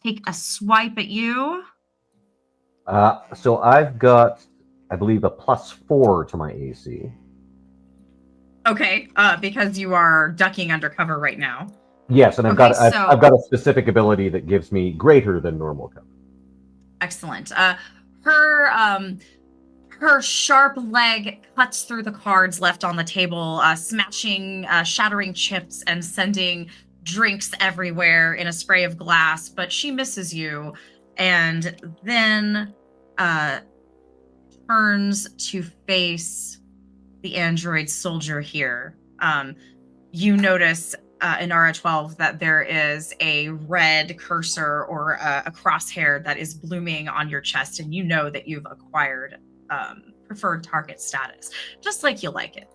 take a swipe at you. So I've got, I believe, a +4 to my AC. Okay, because you are ducking under cover right now. Yes, and I've got a specific ability that gives me greater than normal cover. Excellent. Her sharp leg cuts through the cards left on the table, smashing, shattering chips and sending drinks everywhere in a spray of glass, but she misses you and then turns to face the android soldier here. You notice in RA12 that there is a red cursor or a crosshair that is blooming on your chest, and you know that you've acquired preferred target status, just like you like it.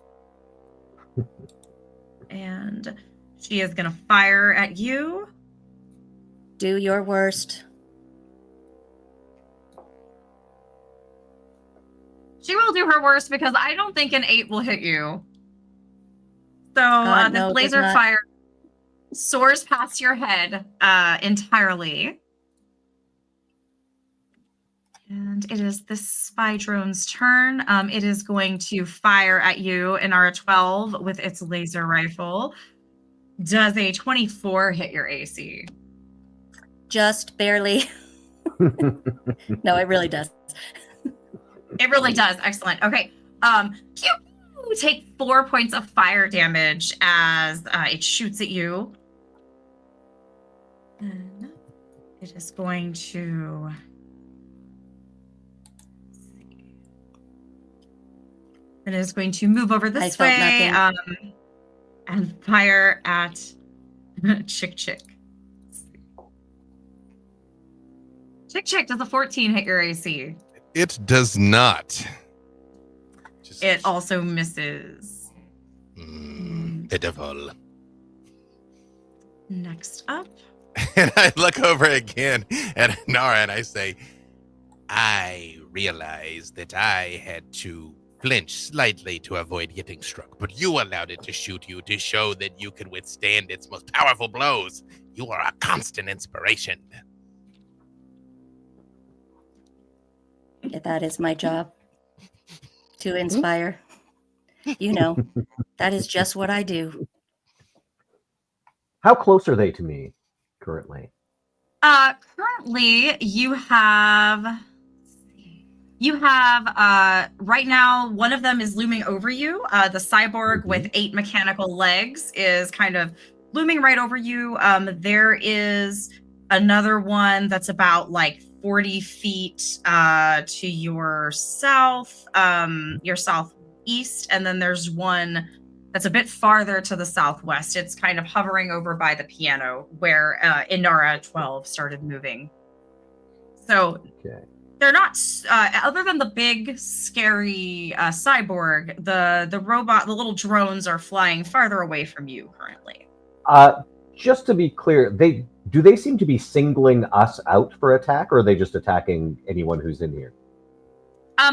And she is going to fire at you. Do your worst. She will do her worst because I don't think an 8 will hit you. So the laser fire soars past your head entirely. And it is the spy drone's turn. It is going to fire at you in R12 with its laser rifle. Does a 24 hit your AC? Just barely. No, it really does. It really does. Excellent. Okay. You take 4 points of fire damage as it shoots at you. And it is going to... It is going to move over this way and fire at Chick Chick. Chick Chick, does a 14 hit your AC? It does not. It also misses. Pitiful. Next up. And I look over again at Nara and I say, I realized that I had to flinch slightly to avoid getting struck, but you allowed it to shoot you to show that you could withstand its most powerful blows. You are a constant inspiration. Yeah, that is my job, to inspire. You know, that is just what I do. How close are they to me currently? Currently you have right now, one of them is looming over you. The cyborg with 8 mechanical legs is kind of looming right over you. There is another one that's about like 40 feet to your south, your southeast, and then there's one that's a bit farther to the southwest. It's kind of hovering over by the piano where Inara 12 started moving. So they're not, other than the big, scary cyborg, the robot, the little drones are flying farther away from you currently. Just to be clear, do they seem to be singling us out for attack, or are they just attacking anyone who's in here?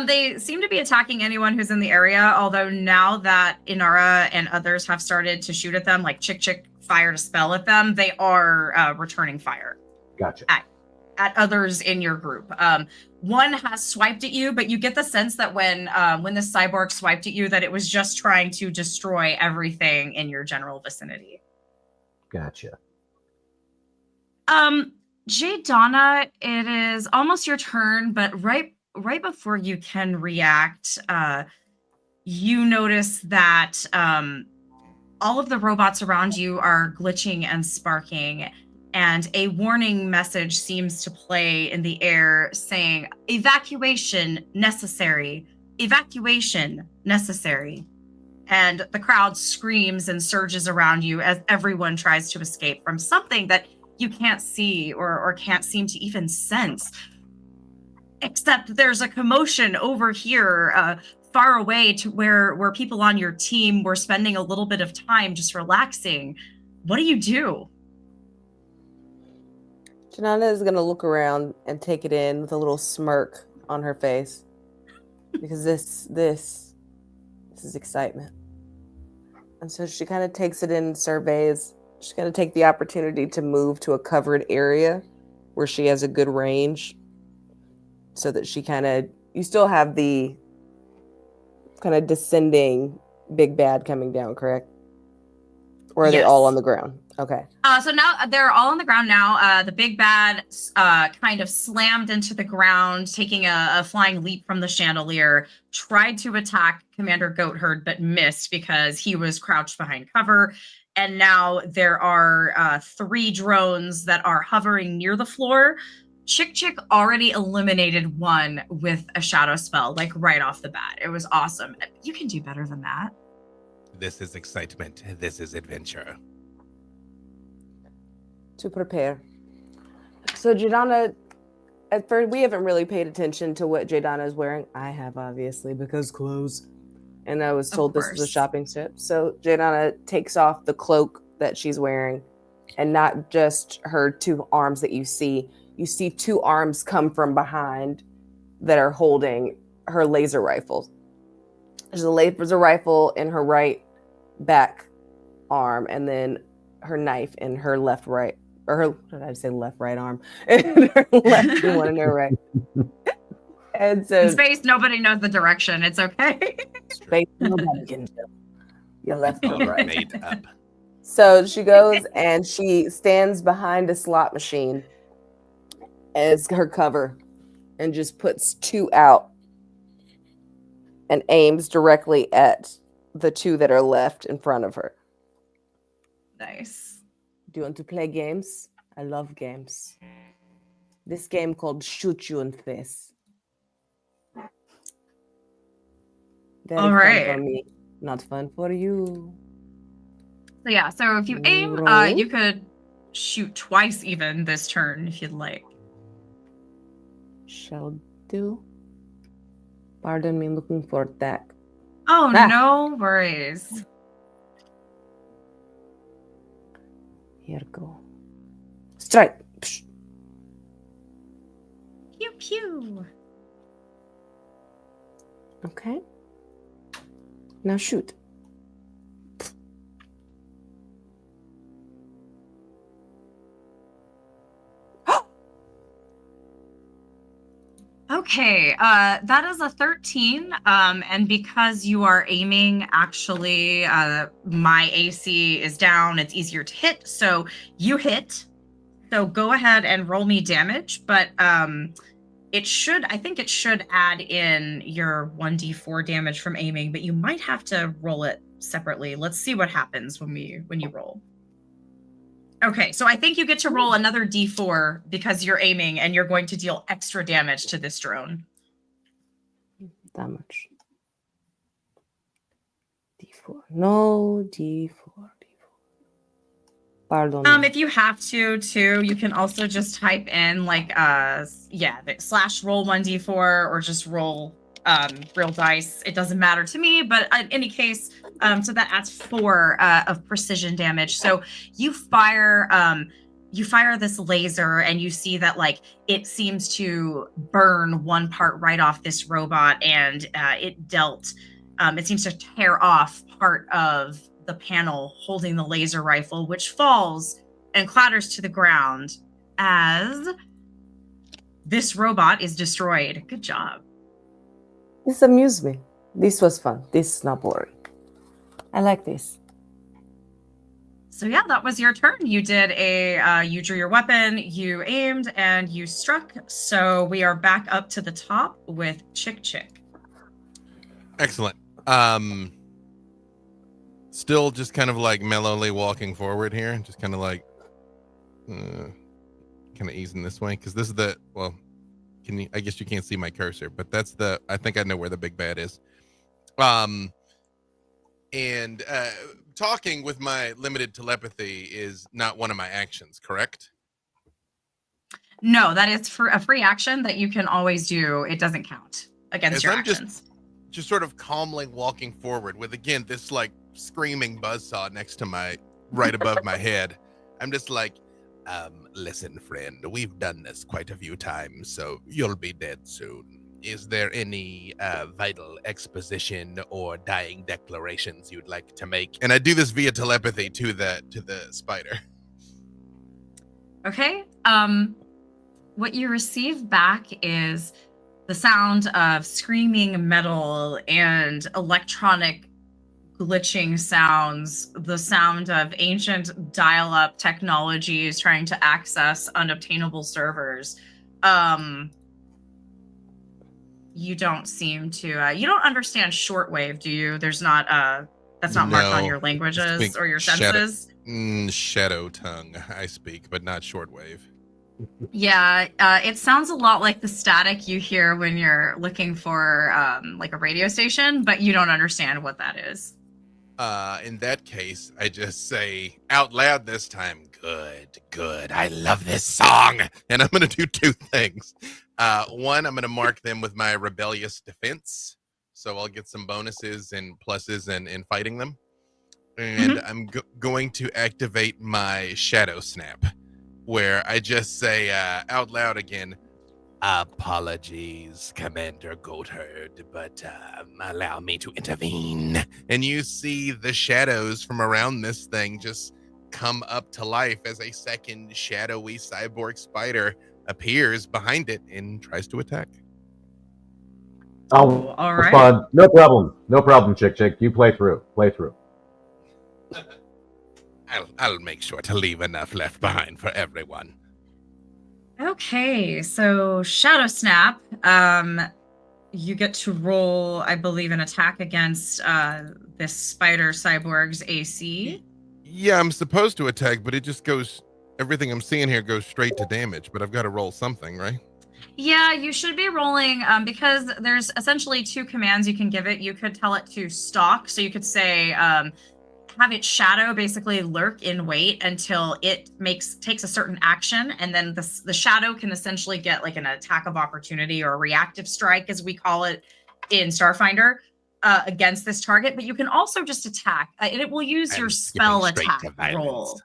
They seem to be attacking anyone who's in the area, although now that Inara and others have started to shoot at them, like Chick Chick fired a spell at them, they are returning fire. Gotcha. At others in your group. One has swiped at you, but you get the sense that when the cyborg swiped at you, that it was just trying to destroy everything in your general vicinity. Gotcha. Jade Donna, it is almost your turn, but right before you can react, you notice that all of the robots around you are glitching and sparking, and a warning message seems to play in the air saying, "Evacuation necessary. Evacuation necessary." And the crowd screams and surges around you as everyone tries to escape from something that you can't see or can't seem to even sense. Except there's a commotion over here, far away to where people on your team were spending a little bit of time just relaxing. What do you do? Janana is going to look around and take it in with a little smirk on her face. Because this is excitement. And so she kind of takes it in and surveys. She's going to take the opportunity to move to a covered area where she has a good range so that she you still have the kind of descending big bad coming down, correct? Or are they all on the ground? Okay. So now they're all on the ground now. The big bad kind of slammed into the ground, taking a flying leap from the chandelier, tried to attack Commander Goatherd, but missed because he was crouched behind cover. And now there are 3 drones that are hovering near the floor. Chick Chick already eliminated one with a shadow spell, like right off the bat. It was awesome. You can do better than that. This is excitement. This is adventure. To prepare. So Jadana, at first we haven't really paid attention to what Jadana is wearing. I have, obviously, because clothes. And I was told this was a shopping trip. So Jadana takes off the cloak that she's wearing, and not just her 2 arms that you see. You see 2 arms come from behind that are holding her laser rifle. There's a laser rifle in her right back arm, and then her knife in her left arm. And her left one in her right. And In so space, nobody knows the direction. It's okay. space, nobody can tell. You're left or right. Made up. So she goes and she stands behind a slot machine as her cover and just puts 2 out and aims directly at the 2 that are left in front of her. Nice. Do you want to play games? I love games. This game called Shoot You in Face. Very All fun right. for me, not fun for you. So yeah, so if you aim, Roll. you could shoot twice even this turn if you'd like. Shall do. Pardon me, looking for that. Oh, Ah. no worries. Here go. Strike. Psh. Pew pew. Okay. Now shoot. Okay, that is a 13, and because you are aiming, actually, my AC is down. It's easier to hit, so you hit. So go ahead and roll me damage, but I think it should add in your 1d4 damage from aiming, but you might have to roll it separately. Let's see what happens when you roll. Okay, so I think you get to roll another d4 because you're aiming and you're going to deal extra damage to this drone. Damage. D4. No, D4. Pardon. If you have to, too, you can also just type in slash roll 1d4 or just roll real dice. It doesn't matter to me, but in any case, so that adds 4 of precision damage. So you fire this laser and you see that it seems to burn one part right off this robot, and it seems to tear off part of the panel holding the laser rifle, which falls and clatters to the ground as this robot is destroyed. Good job. This amused me. This was fun. This is not boring. I like this. So yeah, that was your turn. You did you drew your weapon, you aimed, and you struck. So we are back up to the top with Chick Chick. Excellent. Still just kind of mellowly walking forward here, just kind of kind of easing this way, because this is I guess you can't see my cursor, but that's I think I know where the big bad is. And talking with my limited telepathy is not one of my actions, correct? No, that is for a free action that you can always do. It doesn't count against your actions. Just sort of calmly walking forward with, again, this screaming buzzsaw next to right above my head. I'm just listen, friend, we've done this quite a few times, so you'll be dead soon. Is there any vital exposition or dying declarations you'd like to make? And I do this via telepathy to the spider. Okay. What you receive back is the sound of screaming metal and electronic glitching sounds, the sound of ancient dial-up technologies trying to access unobtainable servers. You don't seem to you don't understand shortwave, do you? There's not that's not marked on your languages or your senses. Shadow tongue I speak, but not shortwave. Yeah, it sounds a lot like the static you hear when you're looking for a radio station, but you don't understand what that is. In that case, I just say out loud this time, good, I love this song. And I'm going to do 2 things. One, I'm going to mark them with my rebellious defense. So I'll get some bonuses and pluses in fighting them. And I'm going to activate my Shadow Snap, where I just say out loud again, apologies, Commander Goatherd, but allow me to intervene. And you see the shadows from around this thing just come up to life as a second shadowy cyborg spider appears behind it and tries to attack. I'll all right. respond. No problem. No problem, Chick. You play through. Play through. I'll make sure to leave enough left behind for everyone. Okay, so Shadow Snap. You get to roll, I believe, an attack against this spider cyborg's AC. Yeah, I'm supposed to attack, but it just goes. Everything I'm seeing here goes straight to damage. But I've got to roll something, right? Yeah, you should be rolling because there's essentially two commands you can give it. You could tell it to stalk, so you could say have its shadow basically lurk in wait until it takes a certain action, and then the shadow can essentially get like an attack of opportunity or a reactive strike, as we call it in Starfinder, against this target. But you can also just attack, and it will use your spell attack roll.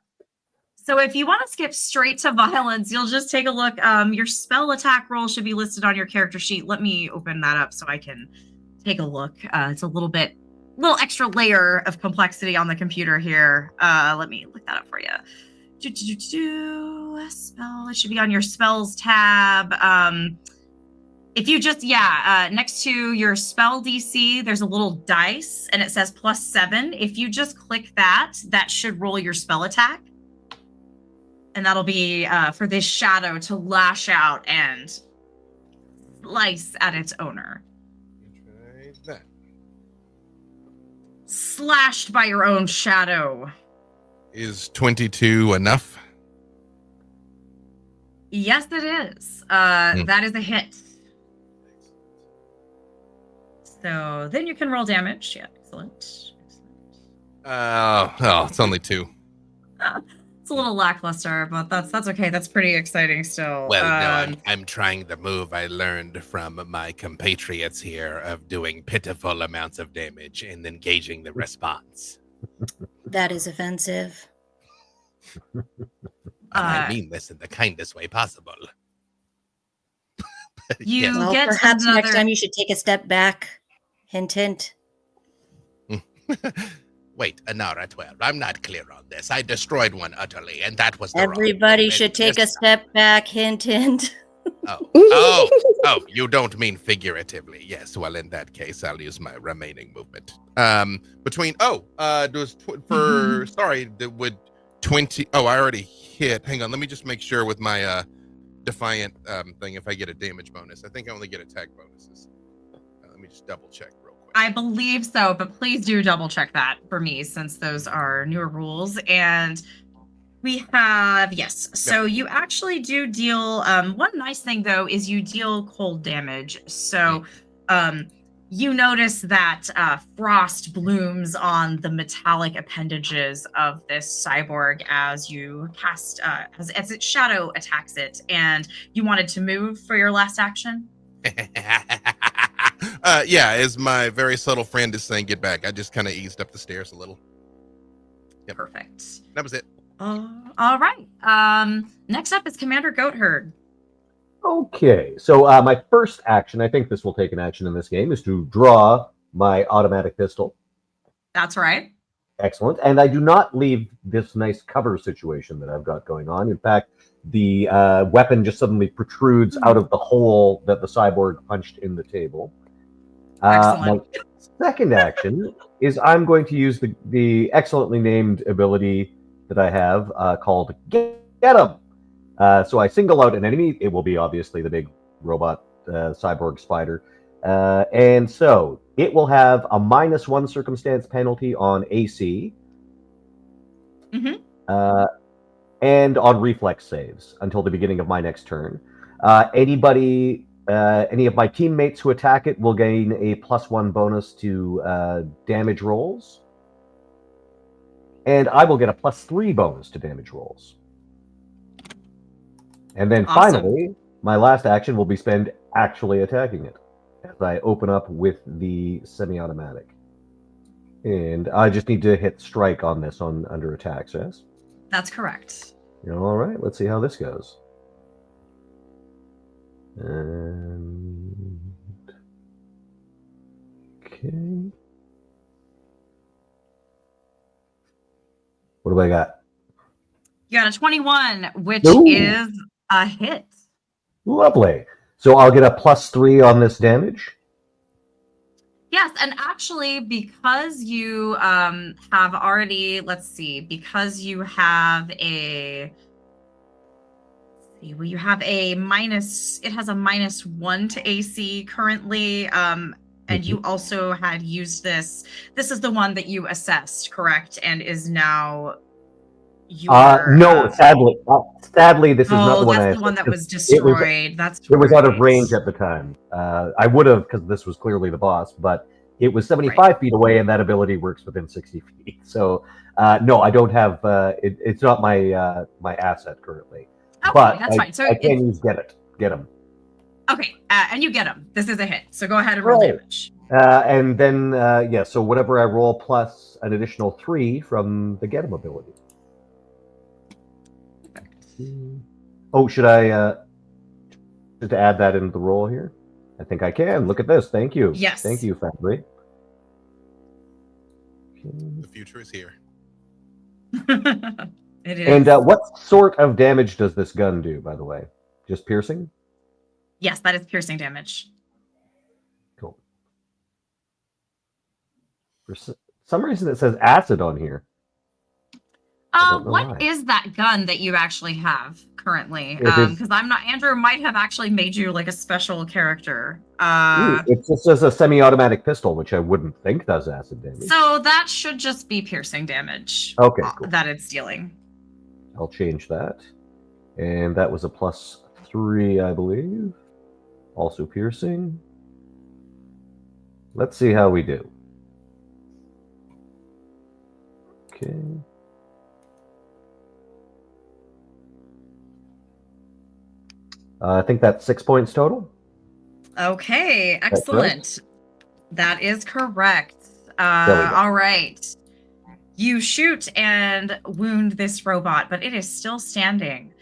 So if you want to skip straight to violence, you'll just take a look. Your spell attack roll should be listed on your character sheet. Let me open that up so I can take a look. It's a little extra layer of complexity on the computer here. Let me look that up for you. Spell, it should be on your spells tab. If you just, next to your spell DC, there's a little dice and it says +7. If you just click that, that should roll your spell attack. And that'll be for this shadow to lash out and slice at its owner. Try that. Slashed by your own shadow. Is 22 enough? Yes, it is. That is a hit. So then you can roll damage. Yeah, excellent. It's only 2. It's a little lackluster, but that's okay. That's pretty exciting still. Well, no, I'm trying the move I learned from my compatriots here of doing pitiful amounts of damage and then gauging the response. That is offensive. I mean this in the kindest way possible. You Well, get perhaps another... next time you should take a step back. Hint, hint. Wait, Anara 12. I'm not clear on this. I destroyed one utterly, and that was the Everybody wrong should take a step back. Hint, hint. Oh, you don't mean figuratively. Yes, well, in that case, I'll use my remaining movement. Would 20... Oh, I already hit. Hang on, let me just make sure with my Defiant thing if I get a damage bonus. I think I only get attack bonuses. Let me just double check real quick. I believe so, but please do double check that for me since those are newer rules. And we have, yes. So you actually do deal, one nice thing though is you deal cold damage. So you notice that frost blooms on the metallic appendages of this cyborg as you cast, as its shadow attacks it. And you wanted to move for your last action? Yeah, as my very subtle friend is saying, get back. I just kind of eased up the stairs a little. Yep. Perfect. That was it. All right. Next up is Commander Goatherd. Okay, so my first action, I think this will take an action in this game, is to draw my automatic pistol. That's right. Excellent. And I do not leave this nice cover situation that I've got going on. In fact, the weapon just suddenly protrudes out of the hole that the cyborg punched in the table. Excellent. My second action is I'm going to use the excellently named ability that I have called Get 'em. So I single out an enemy. It will be obviously the big robot cyborg spider. And so it will have a -1 circumstance penalty on AC. And on reflex saves until the beginning of my next turn. Any of my teammates who attack it will gain a +1 bonus to damage rolls. And I will get a +3 bonus to damage rolls. And then finally, my last action will be spent actually attacking it as I open up with the semi-automatic. And I just need to hit strike on this under attacks, yes? That's correct. All right, let's see how this goes. And... Okay. What do I got? You got a 21, which Ooh. is a hit. Lovely. So I'll get a +3 on this damage. Yes, and actually, because you have already, let's see, because you have a, well, you have a minus, it has a -1 to AC currently, and you also had used this. This is the one that you assessed, correct? And is now your. No, sadly, this is not the one that's I the one assessed, that 'cause was destroyed. That's it was out of right. range at the time. I would have, because this was clearly the boss, but it was 75 Right. feet away, and that ability works within 60 feet. So, no, I don't have. It's not my my asset currently. Okay, But that's fine. So I can use get him. okay, and you get him. This is a hit. So go ahead and roll Right. damage. And then yeah, so whatever I roll plus an additional 3 from the get him ability. Oh, should I to add that into the roll here? I think I can. Look at this. Thank you. Yes. Thank you, Foundry. The future is here. It is. And what sort of damage does this gun do, by the way? Just piercing? Yes, that is piercing damage. Cool. For some reason, it says acid on here. don't know What why. is that gun that you actually have currently? It is- Because I'm not. Andrew might have actually made you like a special character. It just says a semi-automatic pistol, which I wouldn't think does acid damage. So that should just be piercing damage. Okay, cool. That it's dealing. I'll change that. And that was a +3, I believe. Also piercing. Let's see how we do. Okay. I think that's 6 points total. Okay, correct? excellent. That is correct. There we go. All right. You shoot and wound this robot, but it is still standing.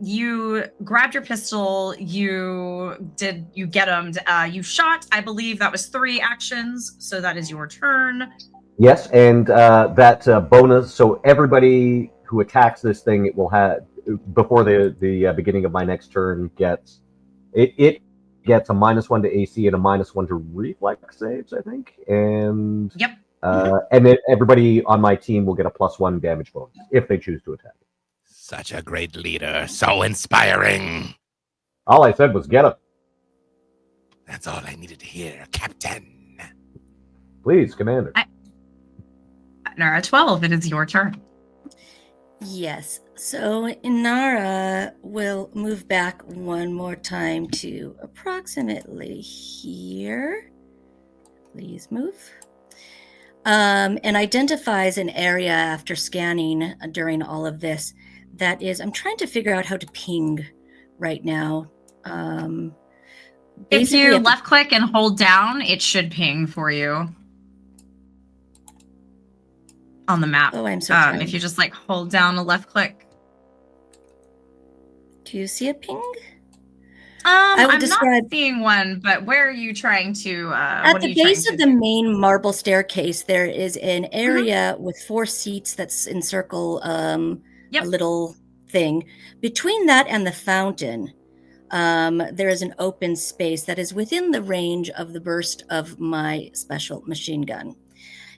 You grabbed your pistol. You get him. You shot. I believe that was 3 actions. So that is your turn. Yes, and that bonus. So everybody who attacks this thing, it will have before the beginning of my next turn gets it gets a -1 to AC and a -1 to reflex saves, I think. And Yep. And then everybody on my team will get a +1 damage bonus if they choose to attack. Such a great leader. So inspiring. All I said was get him. That's all I needed to hear, Captain. Please, Commander. Nara 12, it is your turn. Yes. So Inara will move back one more time to approximately here. Please move. And identifies an area after scanning during all of this. That is, I'm trying to figure out how to ping right now. If you at the- left click and hold down, it should ping for you on the map. Oh, I'm so sorry. If you just like hold down a left click. Do you see a ping? I'm would describe- not seeing one, but where are you trying to? At what are the you trying base to of the do? main marble staircase, there is an area with 4 seats that's encircle Yep. a little thing. Between that and the fountain, there is an open space that is within the range of the burst of my special machine gun.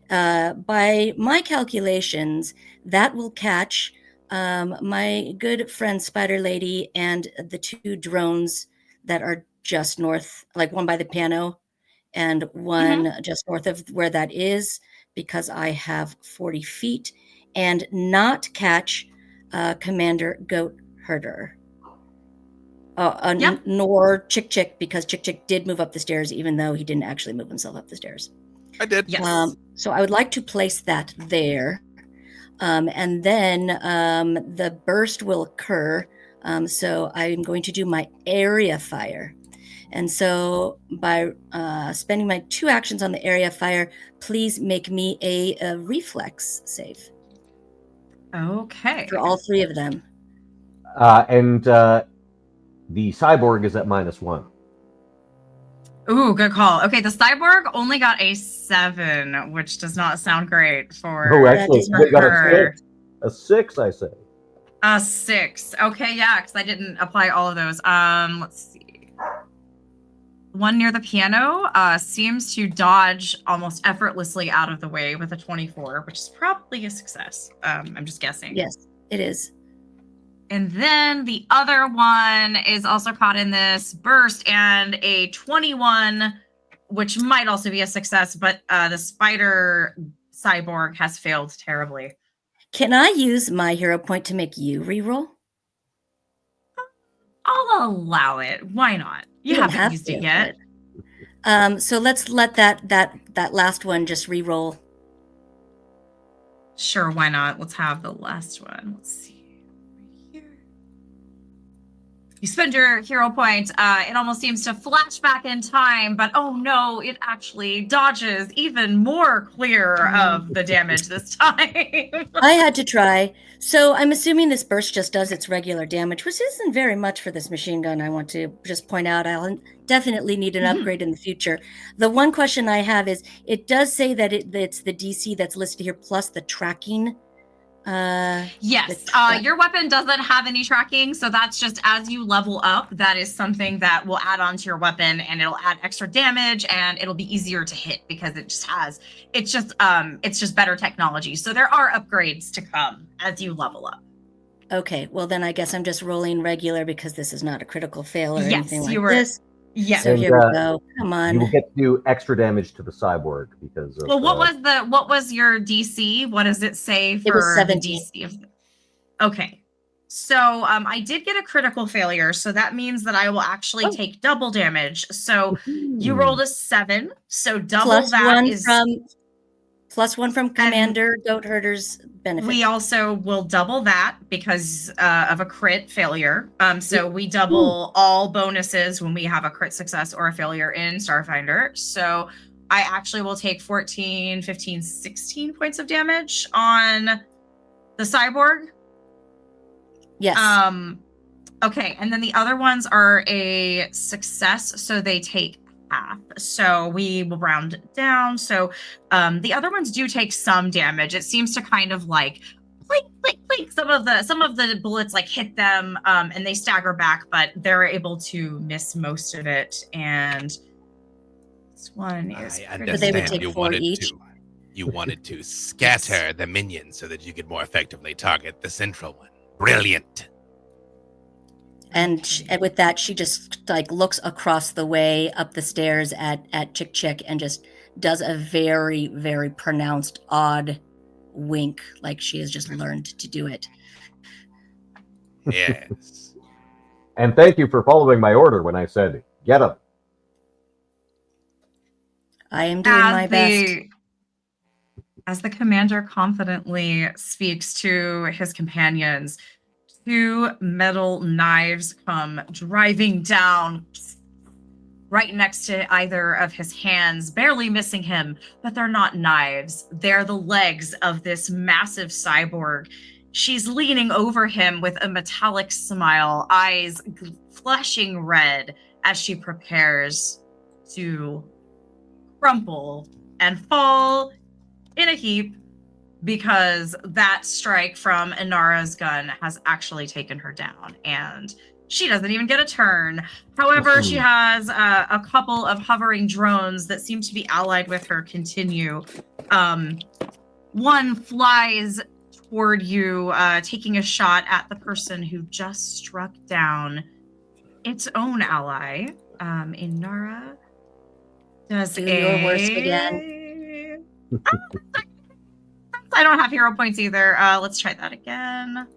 By my calculations, that will catch my good friend Spider Lady and the 2 drones that are just north, like one by the piano and one just north of where that is, because I have 40 feet, and not catch Commander Goat Herder. Nor Chick Chick, because Chick Chick did move up the stairs, even though he didn't actually move himself up the stairs. I did. Yes. So I would like to place that there. And then the burst will occur. So I'm going to do my area fire. And so by spending my 2 actions on the area fire, please make me a reflex save Okay. for all 3 of them. And the cyborg is at -1. Ooh, good call. Okay, the cyborg only got a 7, which does not sound great for. Oh, actually, does they got her. a 6, I say. A 6. Okay, yeah, because I didn't apply all of those. Let's see. one near the piano seems to dodge almost effortlessly out of the way with a 24, which is probably a success. I'm just guessing. Yes, it is. And then the other one is also caught in this burst, and a 21, which might also be a success, but the spider cyborg has failed terribly. Can I use my hero point to make you reroll? I'll allow it. Why not? You don't haven't have used to, it yet. So let's let that last one just reroll. Sure, why not? Let's have the last one. Let's see. Right here. You spend your hero point. It almost seems to flash back in time, but oh no, it actually dodges even more clear of the damage this time. I had to try. So I'm assuming this burst just does its regular damage, which isn't very much for this machine gun. I want to just point out I'll definitely need an upgrade in the future. The one question I have is, it does say that it's the DC that's listed here plus the tracking. Yes, your weapon doesn't have any tracking, so that's just as you level up, that is something that will add on to your weapon, and it'll add extra damage, and it'll be easier to hit because it's just better technology. So there are upgrades to come as you level up. Okay, well then I guess I'm just rolling regular because this is not a critical fail or anything like you were. this. Yes. So here we go. Come on. You will get to do extra damage to the cyborg because of, Well, what was your DC? What does it say for It was the 17. DC? Okay. So I did get a critical failure, so that means that I will actually take double damage. So you rolled a 7, so double plus that one is plus one from Commander Goat Herder's benefit. we also will double that because of a crit failure. So we double all bonuses when we have a crit success or a failure in Starfinder. So I actually will take 14, 15, 16 points of damage on the cyborg. Yes. Okay, and then the other ones are a success, so they take half. So we will round it down. So the other ones do take some damage. It seems to kind of like blink, blink, blink. Some of the bullets like hit them and they stagger back, but they're able to miss most of it. And this one is I But they would understand take you 4 wanted each. you wanted to scatter the minions so that you could more effectively target the central one. Brilliant. And with that, she just like looks across the way up the stairs at Chick Chick and just does a very, very pronounced odd wink, like she has just learned to do it. Yes. And thank you for following my order when I said, get him. I am doing my best. As the commander confidently speaks to his companions, 2 metal knives come driving down right next to either of his hands, barely missing him, but they're not knives. They're the legs of this massive cyborg. She's leaning over him with a metallic smile, eyes flashing red as she prepares to crumple and fall in a heap because that strike from Inara's gun has actually taken her down, and she doesn't even get a turn. However, she has a couple of hovering drones that seem to be allied with her continue. One flies toward you, taking a shot at the person who just struck down its own ally. Inara does Do your worst again. I don't have hero points either. Let's try that again.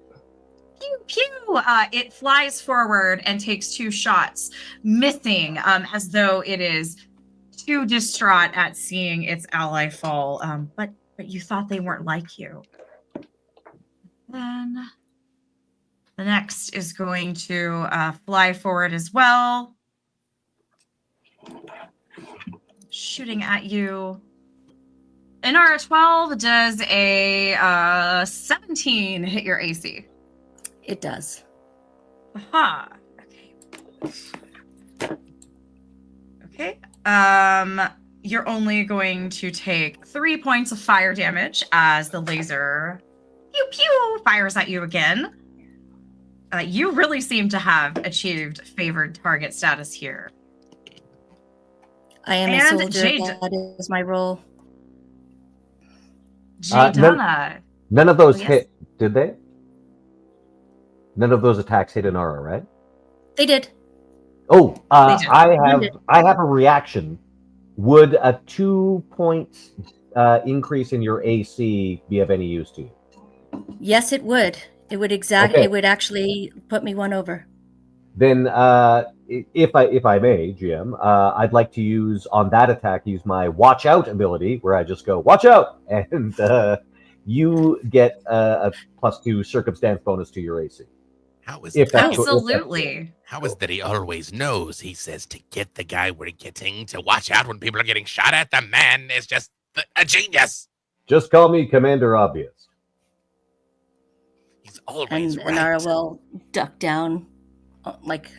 Pew, pew. It flies forward and takes 2 shots, missing as though it is too distraught at seeing its ally fall. But you thought they weren't like you. Then the next is going to fly forward as well, shooting at you. Inara 12, does a 17 hit your AC? It does. Aha. Okay. You're only going to take 3 points of fire damage as the laser pew pew fires at you again. You really seem to have achieved favored target status here. I am a And soldier. Jade. That is my role. Jadana. None of those yes. hit, did they? None of those attacks hit Inara, right? They did. Oh, They did. I have a reaction. Would a 2-point increase in your AC be of any use to you? Yes, it would. It would Okay. It would actually put me one over. Then, if I may, GM, I'd like to use on that attack my Watch Out ability, where I just go Watch Out, and you get a +2 circumstance bonus to your AC. How is If that's Absolutely. How is that he always knows? He says to get the guy we're getting, to watch out when people are getting shot at. The man is just a genius. Just call me Commander Obvious. He's always And right. Inara will duck down, like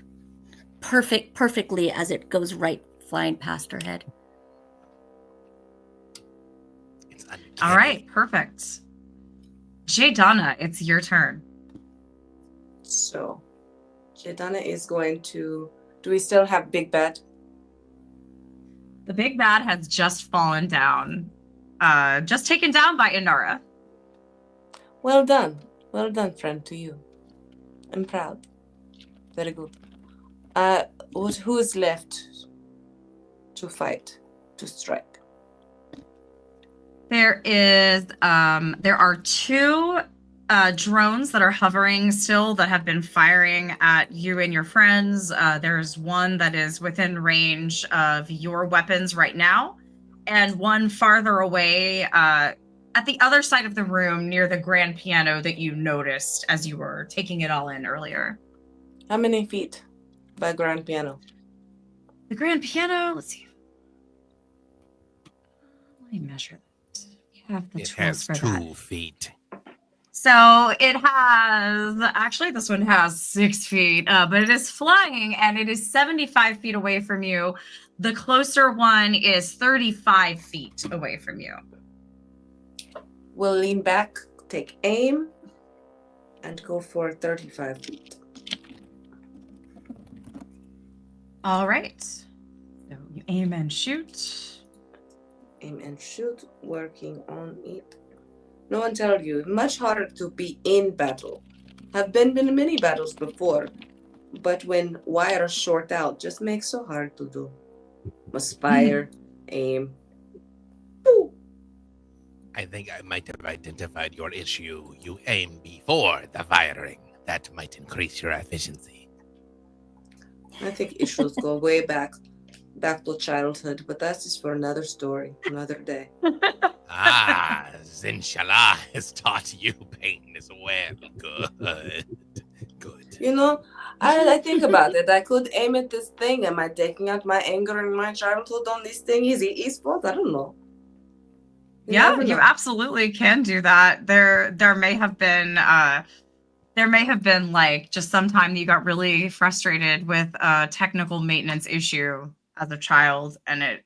perfectly as it goes right flying past her head. It's uncanny. All right, perfect. Jadana, it's your turn. So, Jadana is going to. Do we still have Big Bad? The big bad has just fallen down. Just taken down by Inara. Well done, friend. To you, I'm proud. Very good. Who is left to fight, to strike? There are 2 drones that are hovering still that have been firing at you and your friends. There's one that is within range of your weapons right now, and one farther away at the other side of the room near the grand piano that you noticed as you were taking it all in earlier. How many feet by grand piano? The grand piano, let's see. Let me measure that. We have the It tools has for 2 that. feet. So it has, actually this one has 6 feet, but it is flying and it is 75 feet away from you. The closer one is 35 feet away from you. We'll lean back, take aim, and go for 35 feet. All right. So you aim and shoot. Aim and shoot, working on it. No one tell you, much harder to be in battle. Have been in many battles before, but when wires short out, just makes so hard to do. Must fire, aim. Boo. I think I might have identified your issue. You aim before the firing. That might increase your efficiency. I think issues go way back to childhood, but that's just for another story, another day. Zinshallah has taught you pain as well. Good. Good. You know, I think about it. I could aim at this thing. Am I taking out my anger and my childhood on this thing? Is it esports? I don't know. Yeah, you absolutely can do that. There may have been like just sometime you got really frustrated with a technical maintenance issue as a child and it,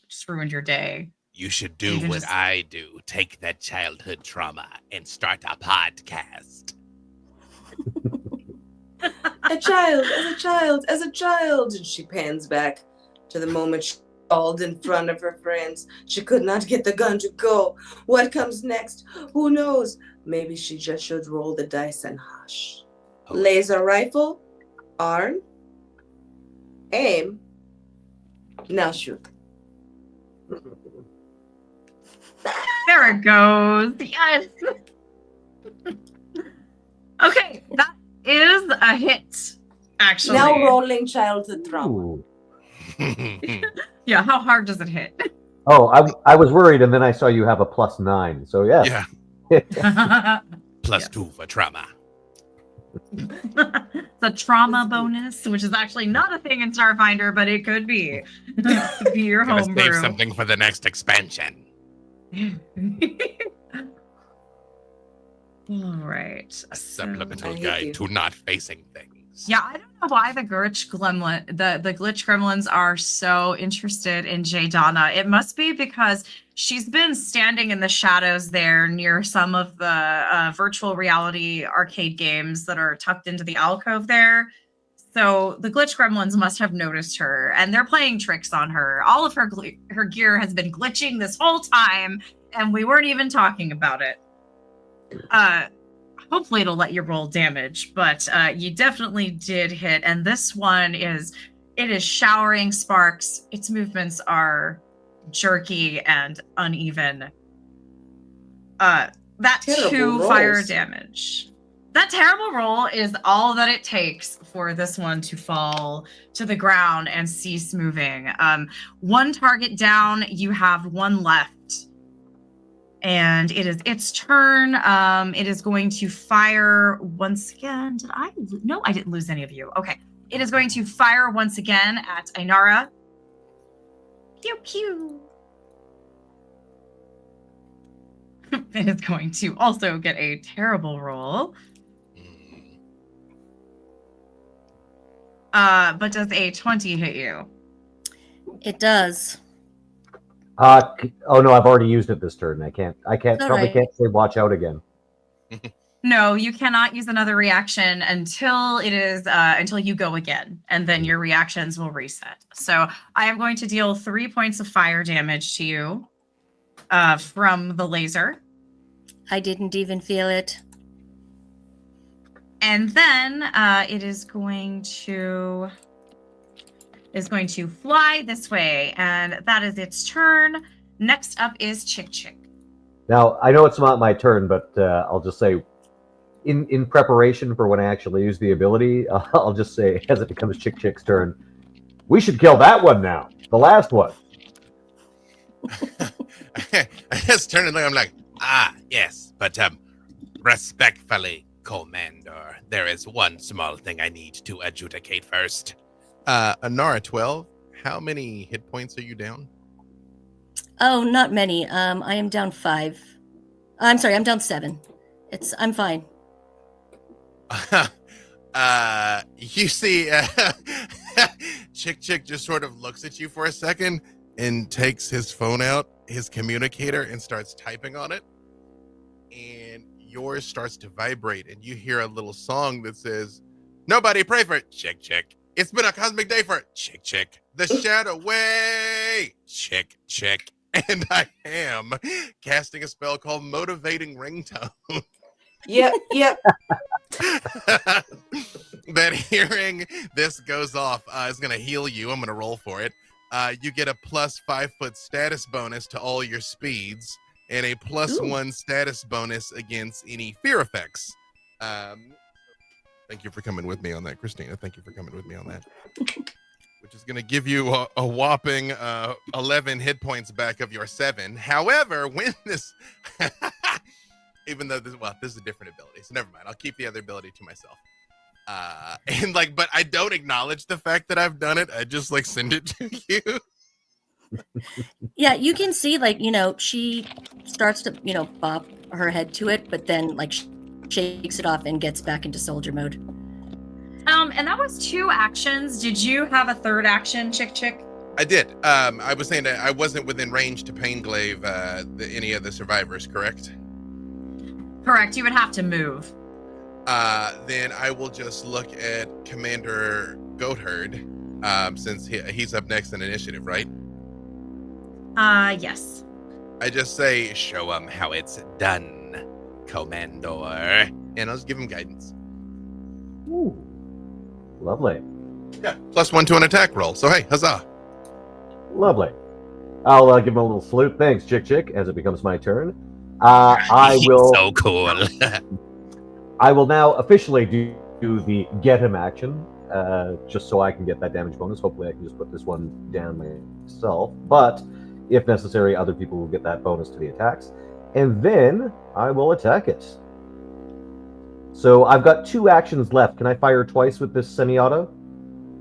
just ruined your day. You should do what I do. Take that childhood trauma and start a podcast. As a child. And she pans back to the moment she called in front of her friends. She could not get the gun to go. What comes next? Who knows? Maybe she just should roll the dice and hush. Oh. Laser rifle, arm, aim. Now shoot. There it goes. Yes. Okay, that is a hit, actually. Now rolling childhood trauma. Ooh. Yeah, how hard does it hit? Oh, I was worried, and then I saw you have a +9. So yeah. Plus 2 for trauma. The trauma bonus, which is actually not a thing in Starfinder, but it could be. It could be your Gonna homebrew. save something for the next expansion. All right. A supplemental I hate guide you. to not facing things. Yeah, I don't know why the glitch gremlins are so interested in Jadana. It must be because she's been standing in the shadows there near some of the virtual reality arcade games that are tucked into the alcove there So the glitch gremlins must have noticed her, and they're playing tricks on her. All of her gear has been glitching this whole time, and we weren't even talking about it. Hopefully it'll let you roll damage, but you definitely did hit. And this one is showering sparks. Its movements are jerky and uneven. That Terrible 2 rolls. fire damage. That terrible roll is all that it takes for this one to fall to the ground and cease moving. 1 target down, you have 1 left. And it is its turn. It is going to fire once again. No, I didn't lose any of you. Okay. It is going to fire once again at Ainara. Pew, pew. It is going to also get a terrible roll. But does a 20 hit you? It does. Oh no, I've already used it this turn. I can't All probably right. can't say watch out again. No, you cannot use another reaction until it is until you go again, and then your reactions will reset. So I am going to deal 3 points of fire damage to you from the laser. I didn't even feel it. And then it is going to fly this way, and that is its turn. Next up is Chick Chick. Now I know it's not my turn, but I'll just say, in preparation for when I actually use the ability, I'll just say as it becomes Chick Chick's turn, we should kill that one now, the last one. I just turn and look. I'm like, yes, but respectfully, Commander, there is one small thing I need to adjudicate first. Anara 12, how many hit points are you down? Oh, not many. I am down 5. I'm sorry, I'm down 7. I'm fine. You see, Chick Chick just sort of looks at you for a second and takes his phone out, his communicator, and starts typing on it. And yours starts to vibrate, and you hear a little song that says, "Nobody pray for Chick Chick. It's been a cosmic day for Chick Chick. The shadow way, Chick Chick." And I am casting a spell called Motivating Ringtone. Yep. That hearing this goes off is going to heal you. I'm going to roll for it. You get a plus 5-foot status bonus to all your speeds and a plus 1 status bonus against any fear effects. Thank you for coming with me on that, Krystina. Thank you for coming with me on that. Which is going to give you a whopping 11 hit points back of your 7. However, when this... Even though this is a different ability, so never mind. I'll keep the other ability to myself. But I don't acknowledge the fact that I've done it. I just send it to you. Yeah, you can see she starts to bop her head to it, but then shakes it off and gets back into soldier mode. And that was 2 actions. Did you have a 3rd action, Chick Chick? I did. I was saying that I wasn't within range to Painglaive any of the survivors, correct? Correct. You would have to move. Then I will just look at Commander Goatherd, since he's up next in initiative, right? Yes. I just say, show him how it's done, Commander. And I'll just give him guidance. Ooh, lovely. Yeah, plus 1 to an attack roll. So hey, huzzah. Lovely. I'll give him a little salute. Thanks, Chick Chick, as it becomes my turn. I will. So cool. I will now officially do the get him action, just so I can get that damage bonus. Hopefully, I can just put this one down myself. But if necessary, other people will get that bonus to the attacks, and then I will attack it. So I've got 2 actions left. Can I fire twice with this semi-auto?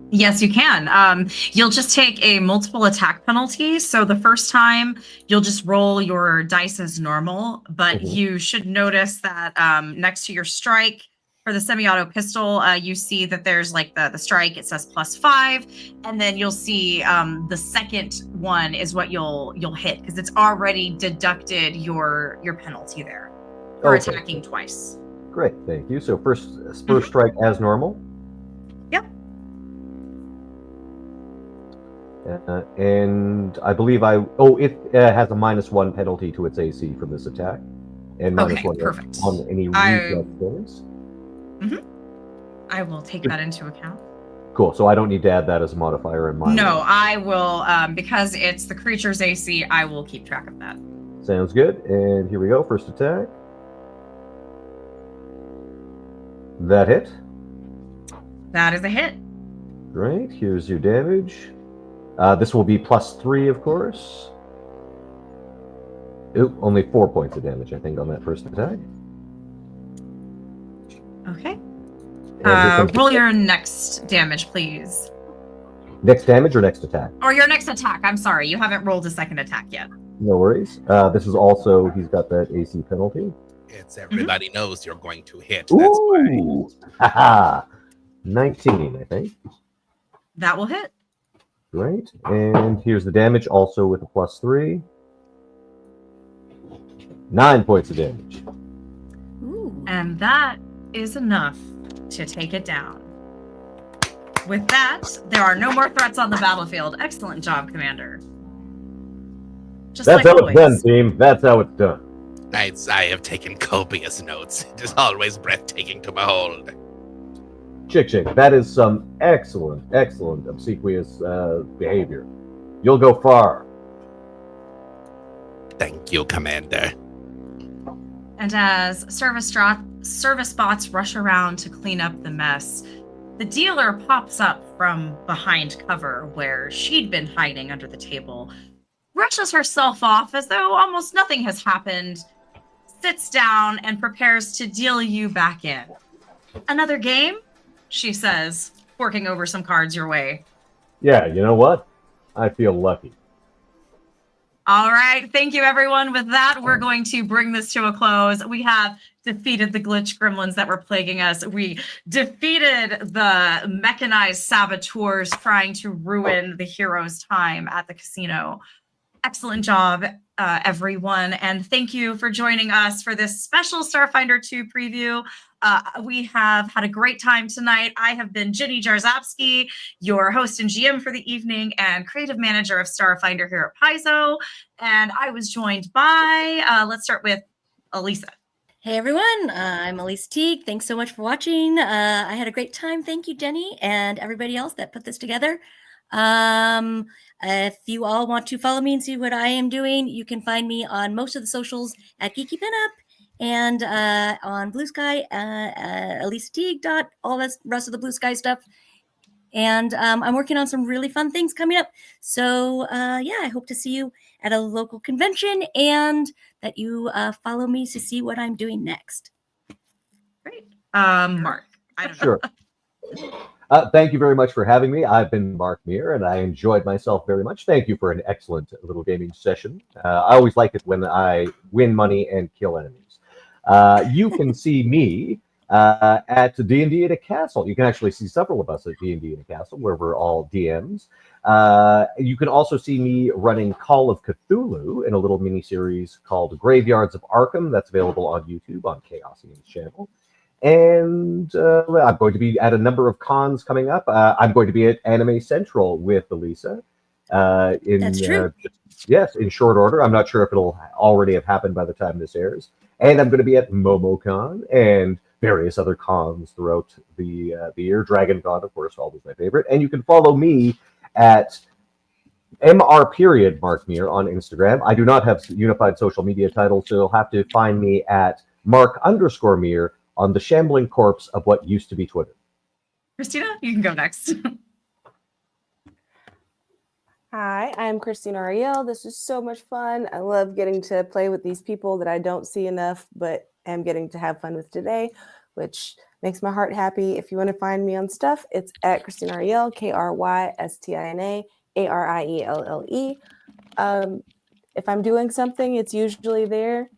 Yes, you can. You'll just take a multiple attack penalty. So the first time you'll just roll your dice as normal, but you should notice that next to your strike for the semi-auto pistol, you see that there's the strike. It says +5, and then you'll see the second one is what you'll hit because it's already deducted your penalty there for attacking twice. Great, thank you. So first strike as normal. Yep. And I believe it has a -1 penalty to its AC from this attack, and Okay, -1 perfect. on any I- reflex saves. I will take that into account. Cool. So I don't need to add that as a modifier in my No, roll. I will, because it's the creature's AC, I will keep track of that. Sounds good. And here we go. First attack. That hit. That is a hit. Great. Here's your damage. This will be +3, of course. Ooh, only 4 points of damage, I think, on that first attack. Okay. And here comes Roll your next damage, please. next damage or next attack? Or your next attack. I'm sorry, you haven't rolled a second attack yet. No worries. This is also, he's got that AC penalty. It's everybody knows you're going to hit. That's why. Ooh! Haha! 19, I think. That will hit. Great. And here's the damage, also with a +3. 9 points of damage. Ooh. And that is enough to take it down. With that, there are no more threats on the battlefield. Excellent job, Commander. Just That's like how always. it's done, team. That's how it's done. I have taken copious notes. It is always breathtaking to behold. Chick. That is some excellent obsequious behavior. You'll go far. Thank you, Commander. And as service bots rush around to clean up the mess, the dealer pops up from behind cover where she'd been hiding under the table, brushes herself off as though almost nothing has happened, sits down, and prepares to deal you back in. Another game? She says, forking over some cards your way. Yeah, you know what? I feel lucky. All right. Thank you, everyone. With that, we're going to bring this to a close. We have defeated the glitch gremlins that were plaguing us. We defeated the mechanized saboteurs trying to ruin the hero's time at the casino. Excellent job, everyone. And thank you for joining us for this special Starfinder 2 preview. We have had a great time tonight. I have been Ginny Jarzabski, your host and GM for the evening and creative manager of Starfinder here at Paizo. And I was joined by, let's start with Elisa. Hey everyone, I'm Elisa Teague. Thanks so much for watching. I had a great time. Thank you, Jenny, and everybody else that put this together. If you all want to follow me and see what I am doing, you can find me on most of the socials at Geeky Pinup and on Blue Sky, Elisa Teague. All the rest of the Blue Sky stuff. And I'm working on some really fun things coming up. So yeah, I hope to see you at a local convention and that you follow me to see what I'm doing next. Great. Mark, I don't know. Sure. Thank you very much for having me. I've been Mark Meer, and I enjoyed myself very much. Thank you for an excellent little gaming session. I always like it when I win money and kill enemies. You can see me at D&D at a Castle. You can actually see several of us at D&D at a Castle, where we're all DMs. You can also see me running Call of Cthulhu in a little mini-series called Graveyards of Arkham. That's available on YouTube on Chaosium's channel. And I'm going to be at a number of cons coming up. I'm going to be at Anime Central with Elisa. That's true. Yes, in short order. I'm not sure if it'll already have happened by the time this airs. And I'm going to be at MomoCon and various other cons throughout the year. DragonCon, of course, always my favorite. And you can follow me at Mark Meer on Instagram. I do not have unified social media titles, so you'll have to find me at Mark_Meer on the shambling corpse of what used to be Twitter. Krystina, you can go next. Hi, I'm Krystina Arielle. This is so much fun. I love getting to play with these people that I don't see enough, but am getting to have fun with today, which makes my heart happy. If you want to find me on stuff, it's at Krystina Arielle, Krystina Arielle. If I'm doing something, it's usually there,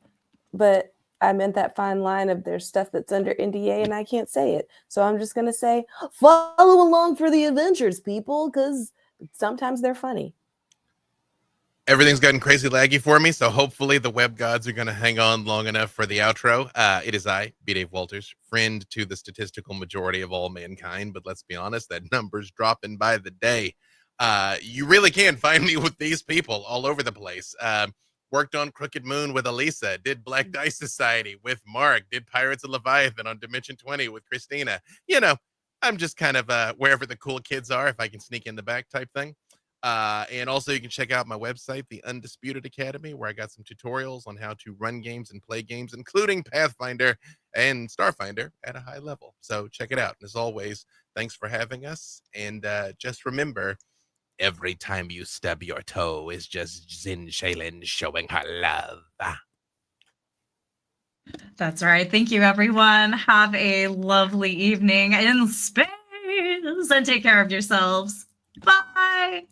but I'm in that fine line of there's stuff that's under NDA and I can't say it. So I'm just going to say, follow along for the adventures, people, because sometimes they're funny. Everything's gotten crazy laggy for me, so hopefully the web gods are going to hang on long enough for the outro. It is I, B. Dave Walters, friend to the statistical majority of all mankind, but let's be honest, that number's dropping by the day. You really can find me with these people all over the place. Worked on Crooked Moon with Elisa, did Black Dice Society with Mark, did Pirates of Leviathan on Dimension 20 with Krystina. You know, I'm just kind of wherever the cool kids are, if I can sneak in the back type thing. And also you can check out my website, The Undisputed Academy, where I got some tutorials on how to run games and play games, including Pathfinder and Starfinder at a high level. So check it out. And as always, thanks for having us. And just remember, every time you stub your toe is just Xin Shaylin showing her love. That's right. Thank you, everyone. Have a lovely evening in space and take care of yourselves. Bye.